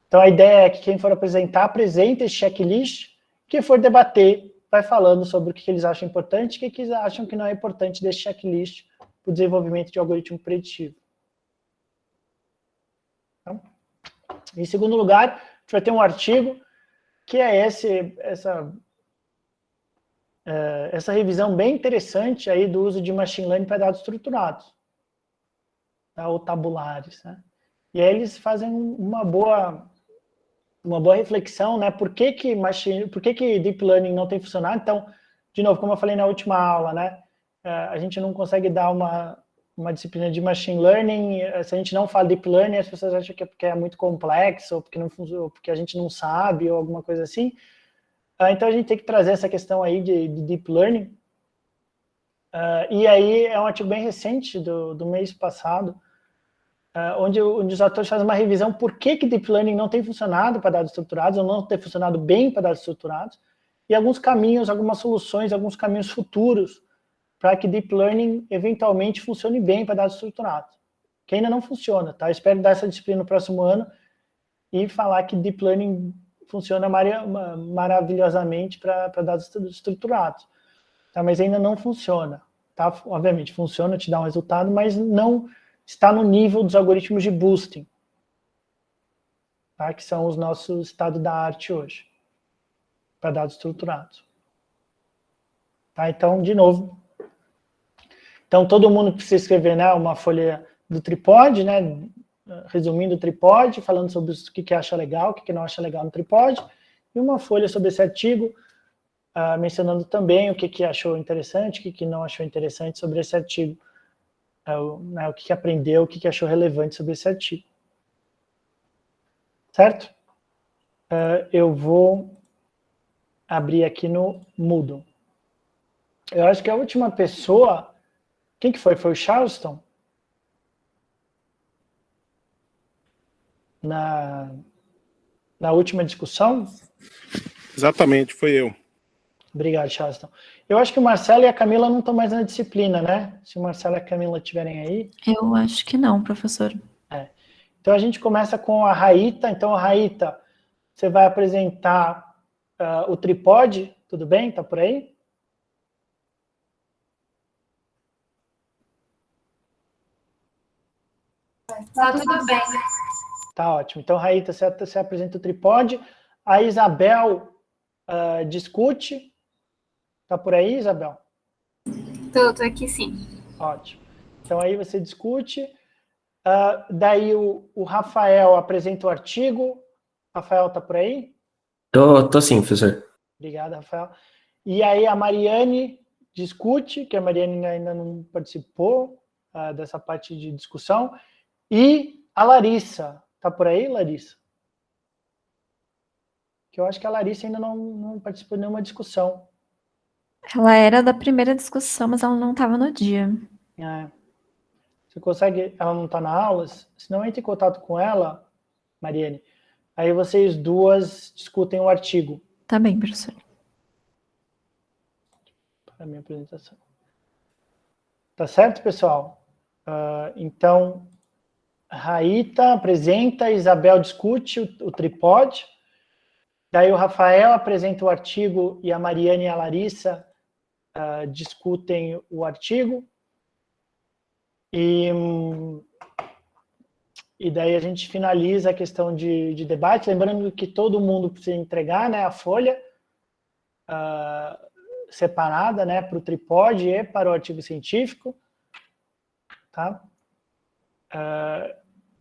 Então a ideia é que quem for apresentar, apresente esse checklist Quem for debater, vai falando sobre o que eles acham importante e o que eles acham que não é importante desse checklist para o desenvolvimento de algoritmo preditivo. Então, em segundo lugar, a gente vai ter um artigo que é essa revisão bem interessante aí do uso de machine learning para dados estruturados, tá? Ou tabulares, né? E aí eles fazem uma boa reflexão, né? Por que Deep Learning não tem funcionado? Então, de novo, como eu falei na última aula, né? A gente não consegue dar uma disciplina de Machine Learning, se a gente não fala Deep Learning, as pessoas acham que é porque é muito complexo, ou porque não funciona, ou porque a gente não sabe, ou alguma coisa assim. Então, a gente tem que trazer essa questão aí de Deep Learning. E aí, é um artigo bem recente, do mês passado, onde os autores fazem uma revisão por que Deep Learning não tem funcionado para dados estruturados, ou não tem funcionado bem para dados estruturados, e alguns caminhos, algumas soluções, alguns caminhos futuros para que Deep Learning eventualmente funcione bem para dados estruturados, que ainda não funciona, tá? Eu espero dar essa disciplina no próximo ano e falar que Deep Learning funciona maravilhosamente para dados estruturados, tá? Mas ainda não funciona, tá? Obviamente, funciona, te dá um resultado, mas não está no nível dos algoritmos de boosting, tá? Que são os nossos estado da arte hoje, para dados estruturados. Tá? Então, de novo, todo mundo precisa escrever, né, uma folha do tripod, né, resumindo o tripod, falando sobre o que acha legal, o que não acha legal no tripod, e uma folha sobre esse artigo, mencionando também o que achou interessante, o que não achou interessante sobre esse artigo, né, o que aprendeu, o que achou relevante sobre esse artigo. Certo? Eu vou abrir aqui no Moodle. Eu acho que a última pessoa... Quem que foi? Foi o Charleston? Na última discussão? Exatamente, foi eu. Obrigado, Charleston. Eu acho que o Marcelo e a Camila não estão mais na disciplina, né? Se o Marcelo e a Camila estiverem aí. Eu acho que não, professor. Então, a gente começa com a Raíta. Então, a Raíta, você vai apresentar o tripod, tudo bem? Tá por aí? Tá tudo bem. Tá ótimo. Então, Raíta, você apresenta o tripod. A Isabel discute. Tá por aí, Isabel? Tô aqui sim. Ótimo. Então, aí você discute. Daí o Rafael apresenta o artigo. Rafael, tá por aí? Tô sim, professor. Obrigado, Rafael. E aí a Mariane discute, que a Mariane ainda não participou dessa parte de discussão. E a Larissa. Tá por aí, Larissa? Que eu acho que a Larissa ainda não participou de nenhuma discussão. Ela era da primeira discussão, mas ela não estava no dia. Você consegue... Ela não está na aula? Se não, entre em contato com ela, Mariane. Aí vocês duas discutem o artigo. Tá bem, professor. Para a minha apresentação. Tá certo, pessoal? Então, Raíta apresenta, Isabel discute o tripod. Daí o Rafael apresenta o artigo e a Mariane e a Larissa discutem o artigo. E daí a gente finaliza a questão de debate, lembrando que todo mundo precisa entregar, né, a folha separada, né, para o tripod e para o artigo científico. Tá?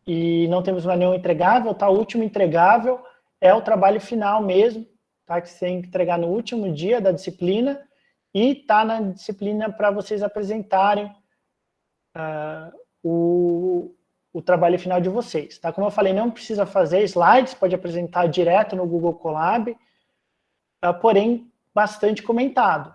E não temos mais nenhum entregável, tá? O último entregável é o trabalho final mesmo, tá? Que você tem que entregar no último dia da disciplina e tá na disciplina para vocês apresentarem o trabalho final de vocês, tá? Como eu falei, não precisa fazer slides, pode apresentar direto no Google Colab, porém, bastante comentado,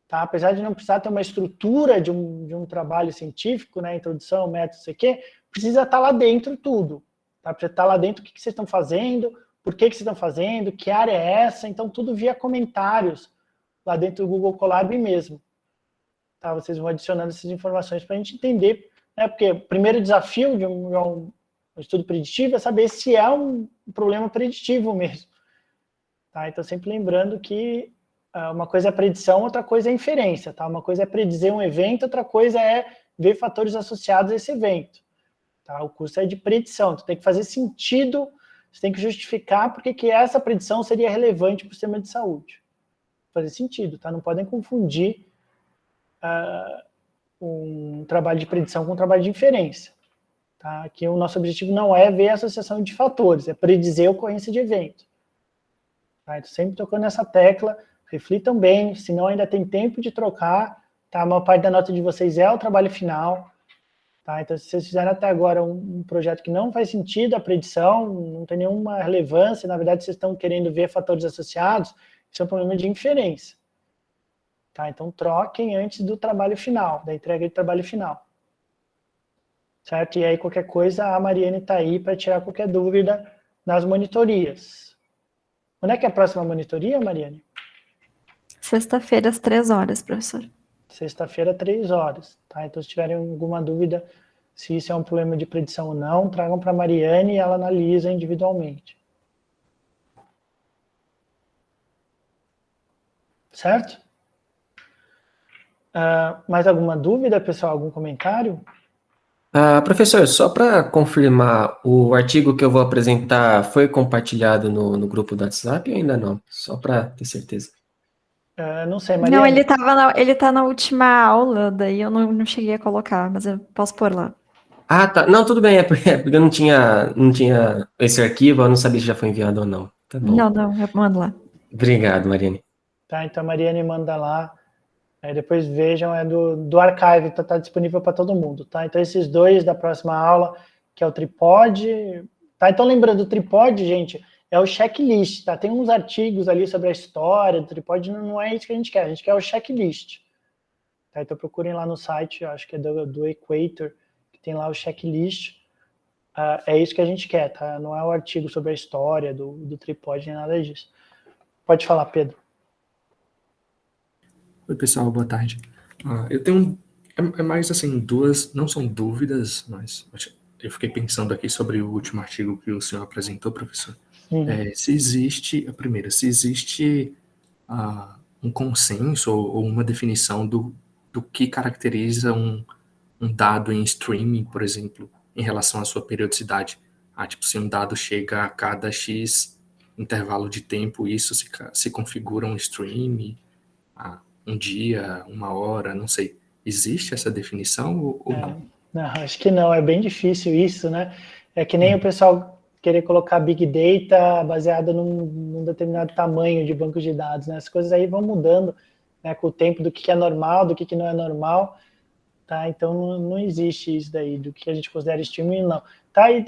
tá? Apesar de não precisar ter uma estrutura de um trabalho científico, né? Introdução, método, sei o quê, precisa estar lá dentro tudo, tá? Precisa estar lá dentro o que vocês estão fazendo, por que vocês estão fazendo, que área é essa, então tudo via comentários lá dentro do Google Colab mesmo. Tá? Vocês vão adicionando essas informações para a gente entender, né? Porque o primeiro desafio de um estudo preditivo é saber se é um problema preditivo mesmo. Tá? Então, sempre lembrando que uma coisa é predição, outra coisa é inferência. Tá? Uma coisa é predizer um evento, outra coisa é ver fatores associados a esse evento. Tá? O curso é de predição, então tem que fazer sentido, você tem que justificar porque que essa predição seria relevante para o sistema de saúde. Fazer sentido, tá? Não podem confundir um trabalho de predição com um trabalho de inferência. Tá? Aqui o nosso objetivo não é ver a associação de fatores, é predizer a ocorrência de evento. Tá? Então, sempre tocando nessa tecla, reflitam bem, senão ainda tem tempo de trocar. Tá? A maior parte da nota de vocês é o trabalho final. Tá? Então, se vocês fizeram até agora um projeto que não faz sentido, a predição, não tem nenhuma relevância, na verdade vocês estão querendo ver fatores associados, isso é um problema de inferência. Tá? Então, troquem antes do trabalho final, da entrega de trabalho final. Certo? E aí, qualquer coisa, a Mariane está aí para tirar qualquer dúvida nas monitorias. Quando é que é a próxima monitoria, Mariane? Sexta-feira, às 3h, professor. Sexta-feira, 3h. Tá? Então, se tiverem alguma dúvida se isso é um problema de predição ou não, tragam para a Mariane e ela analisa individualmente. Certo? Mais alguma dúvida, pessoal? Algum comentário? Professor, só para confirmar, o artigo que eu vou apresentar foi compartilhado no grupo do WhatsApp ou ainda não? Só para ter certeza. Não sei, Mariane. Não, ele tá na última aula, daí eu não cheguei a colocar, mas eu posso pôr lá. Ah, tá. Não, tudo bem, é porque eu não tinha esse arquivo, eu não sabia se já foi enviado ou não. Tá bom. Não, eu mando lá. Obrigado, Mariane. Tá, então a Mariane manda lá. Aí depois vejam, é do archive, tá disponível para todo mundo, tá? Então esses dois da próxima aula, que é o tripode, tá? Então lembrando, o tripode, gente, é o checklist, tá? Tem uns artigos ali sobre a história do tripode, não é isso que a gente quer o checklist. Tá? Então procurem lá no site, acho que é do Equator, que tem lá o checklist. É isso que a gente quer, tá? Não é o artigo sobre a história do tripode, nem nada disso. Pode falar, Pedro. Oi, pessoal, boa tarde. Eu tenho, mais assim, duas, não são dúvidas, mas eu fiquei pensando aqui sobre o último artigo que o senhor apresentou, professor. Se existe um consenso ou uma definição do que caracteriza um dado em streaming, por exemplo, em relação à sua periodicidade. Tipo, se um dado chega a cada X intervalo de tempo, isso se configura um stream, um dia, uma hora, não sei. Existe essa definição ou não? Não, acho que não, é bem difícil isso, né? É que nem o pessoal querer colocar Big Data baseada num determinado tamanho de banco de dados, né? As coisas aí vão mudando, né, com o tempo do que é normal, do que não é normal, tá? Então não existe isso daí, do que a gente considera streaming, não. Tá? E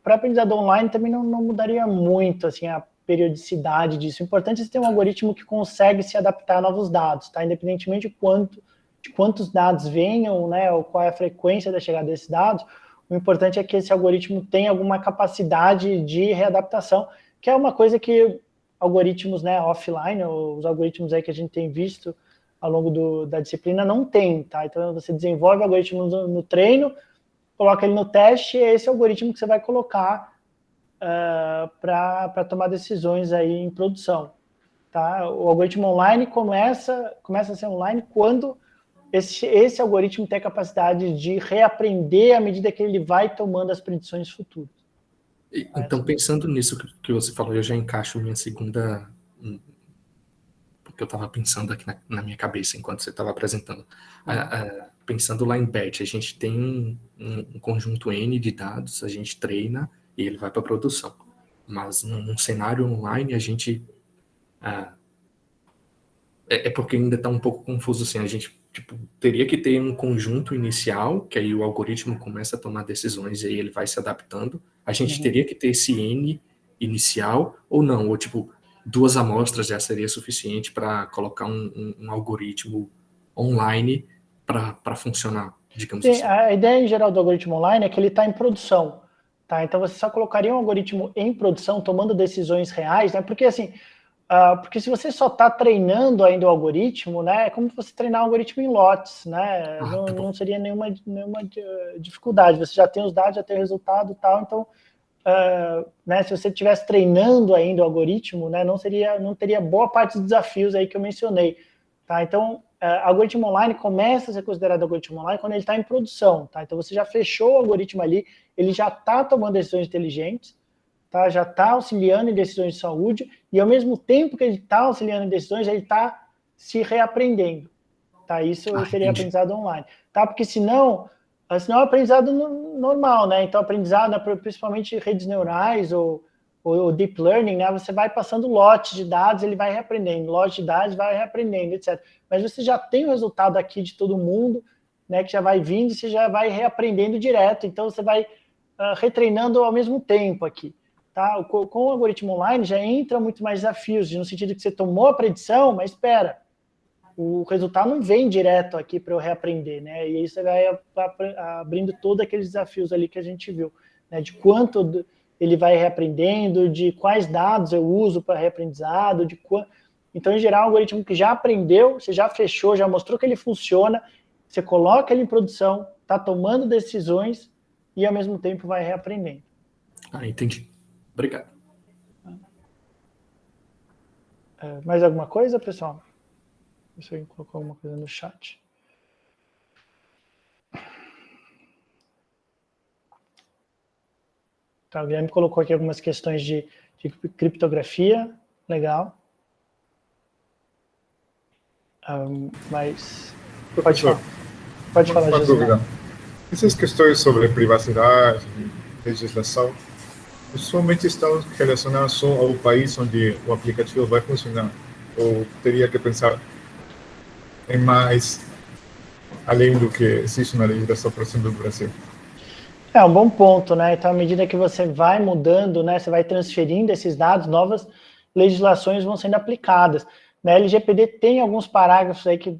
para aprendizado online também não mudaria muito, assim, a periodicidade disso. O importante é você ter um algoritmo que consegue se adaptar a novos dados, tá? Independentemente de quantos dados venham, né, ou qual é a frequência da chegada desses dados, o importante é que esse algoritmo tenha alguma capacidade de readaptação, que é uma coisa que algoritmos, né, offline, ou os algoritmos aí que a gente tem visto ao longo da disciplina não tem, tá? Então você desenvolve o algoritmo no treino, coloca ele no teste, e é esse algoritmo que você vai colocar para tomar decisões aí em produção, tá? O algoritmo online começa a ser online quando esse algoritmo tem a capacidade de reaprender à medida que ele vai tomando as predições futuras. Então, pensando nisso que você falou, eu já encaixo minha segunda, porque eu estava pensando aqui na minha cabeça enquanto você estava apresentando. Pensando lá em batch, a gente tem um conjunto N de dados, a gente treina e ele vai para a produção. Mas num cenário online, a gente... É porque ainda está um pouco confuso, assim, a gente teria que ter um conjunto inicial, que aí o algoritmo começa a tomar decisões e aí ele vai se adaptando. A gente teria que ter esse N inicial ou não? Ou, 2 amostras já seria suficiente para colocar um algoritmo online para funcionar, digamos assim? A ideia em geral do algoritmo online é que ele está em produção, tá? Então você só colocaria um algoritmo em produção, tomando decisões reais, né? Porque assim, porque se você só está treinando ainda o algoritmo, né, é como se você treinar um algoritmo em lotes, né? Não seria nenhuma dificuldade. Você já tem os dados, já tem o resultado e tal, então né, se você estivesse treinando ainda o algoritmo, né, não teria boa parte dos desafios aí que eu mencionei. Tá? Então, algoritmo online começa a ser considerado algoritmo online quando ele está em produção. Tá? Então, você já fechou o algoritmo ali, ele já está tomando decisões inteligentes, tá? Já está auxiliando em decisões de saúde, e ao mesmo tempo que ele está auxiliando em decisões, ele está se reaprendendo. Tá? Isso seria aprendizado online. Tá? Porque senão é aprendizado normal, né? Então, aprendizado, principalmente redes neurais ou deep learning, né? Você vai passando lotes de dados, ele vai reaprendendo, lote de dados, vai reaprendendo, etc. Mas você já tem o resultado aqui de todo mundo, né? Que já vai vindo e você já vai reaprendendo direto. Então, você vai retreinando ao mesmo tempo aqui. Tá? Com o algoritmo online já entra muito mais desafios, no sentido que você tomou a predição, mas espera, o resultado não vem direto aqui para eu reaprender, né? E aí você vai abrindo todos aqueles desafios ali que a gente viu, né? De quanto ele vai reaprendendo, de quais dados eu uso para reaprendizado, Então, em geral, o algoritmo que já aprendeu, você já fechou, já mostrou que ele funciona, você coloca ele em produção, está tomando decisões e, ao mesmo tempo, vai reaprendendo. Entendi. Obrigado. Mais alguma coisa, pessoal? Se alguém colocou alguma coisa no chat. Tá, o Guilherme colocou aqui algumas questões de criptografia. Legal. Mas... Professor, pode falar, uma José. dúvida. Essas questões sobre privacidade, legislação, somente estão relacionadas só ao país onde o aplicativo vai funcionar? Ou teria que pensar em mais, além do que existe na legislação, por exemplo, do Brasil? É um bom ponto, né? Então, à medida que você vai mudando, né, você vai transferindo esses dados, novas legislações vão sendo aplicadas. Na LGPD tem alguns parágrafos aí que,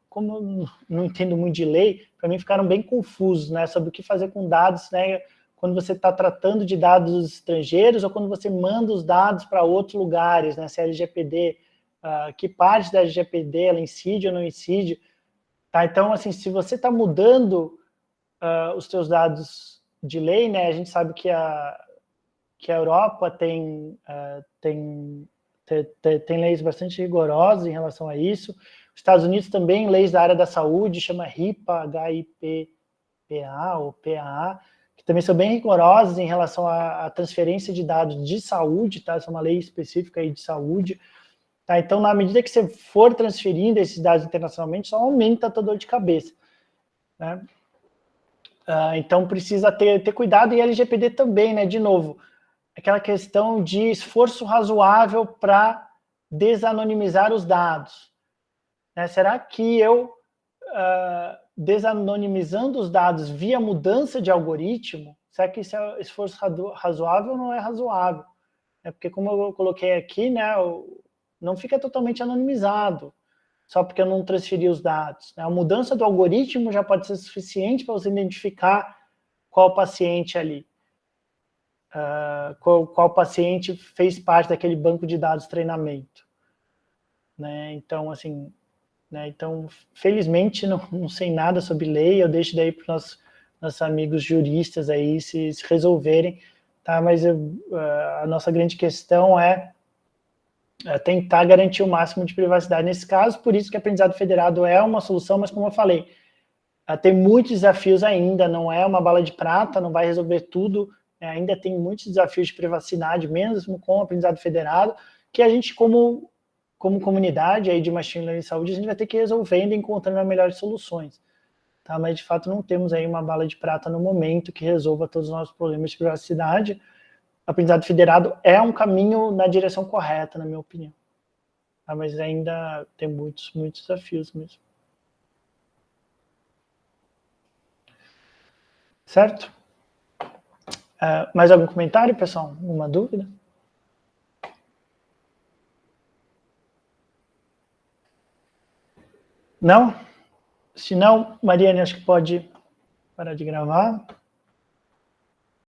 como eu não entendo muito de lei, para mim ficaram bem confusos, né, sobre o que fazer com dados, né, quando você está tratando de dados estrangeiros ou quando você manda os dados para outros lugares, né, se a LGPD, que parte da LGPD ela incide ou não incide, tá? Então, assim, se você está mudando os seus dados de lei, né, a gente sabe que a Europa tem leis bastante rigorosas em relação a isso. Os Estados Unidos também, leis da área da saúde, chama HIPAA, H-I-P-P-A ou PAA, que também são bem rigorosas em relação à transferência de dados de saúde, tá? Essa é uma lei específica aí de saúde. Tá? Então, na medida que você for transferindo esses dados internacionalmente, só aumenta a tua dor de cabeça, né? Então, precisa ter cuidado, e a LGPD também, né? De novo, aquela questão de esforço razoável para desanonimizar os dados. Né? Será que eu, desanonimizando os dados via mudança de algoritmo, será que esse esforço razoável ou não é razoável? Porque, como eu coloquei aqui, né, não fica totalmente anonimizado, só porque eu não transferi os dados. Né? A mudança do algoritmo já pode ser suficiente para você identificar qual paciente ali. Qual paciente fez parte daquele banco de dados de treinamento. Né? Então, assim, né? Então, felizmente, não sei nada sobre lei, eu deixo daí para os nossos amigos juristas aí se resolverem, tá? Mas a nossa grande questão é tentar garantir o máximo de privacidade nesse caso, por isso que o aprendizado federado é uma solução, mas como eu falei, tem muitos desafios ainda, não é uma bala de prata, não vai resolver tudo, ainda tem muitos desafios de privacidade, mesmo com o aprendizado federado, que a gente, como comunidade aí de Machine Learning e Saúde, a gente vai ter que ir resolvendo e encontrando as melhores soluções. Tá? Mas, de fato, não temos aí uma bala de prata no momento que resolva todos os nossos problemas de privacidade. O aprendizado federado é um caminho na direção correta, na minha opinião. Tá? Mas ainda tem muitos desafios mesmo. Certo? Mais algum comentário, pessoal? Alguma dúvida? Não? Se não, Mariane, acho que pode parar de gravar.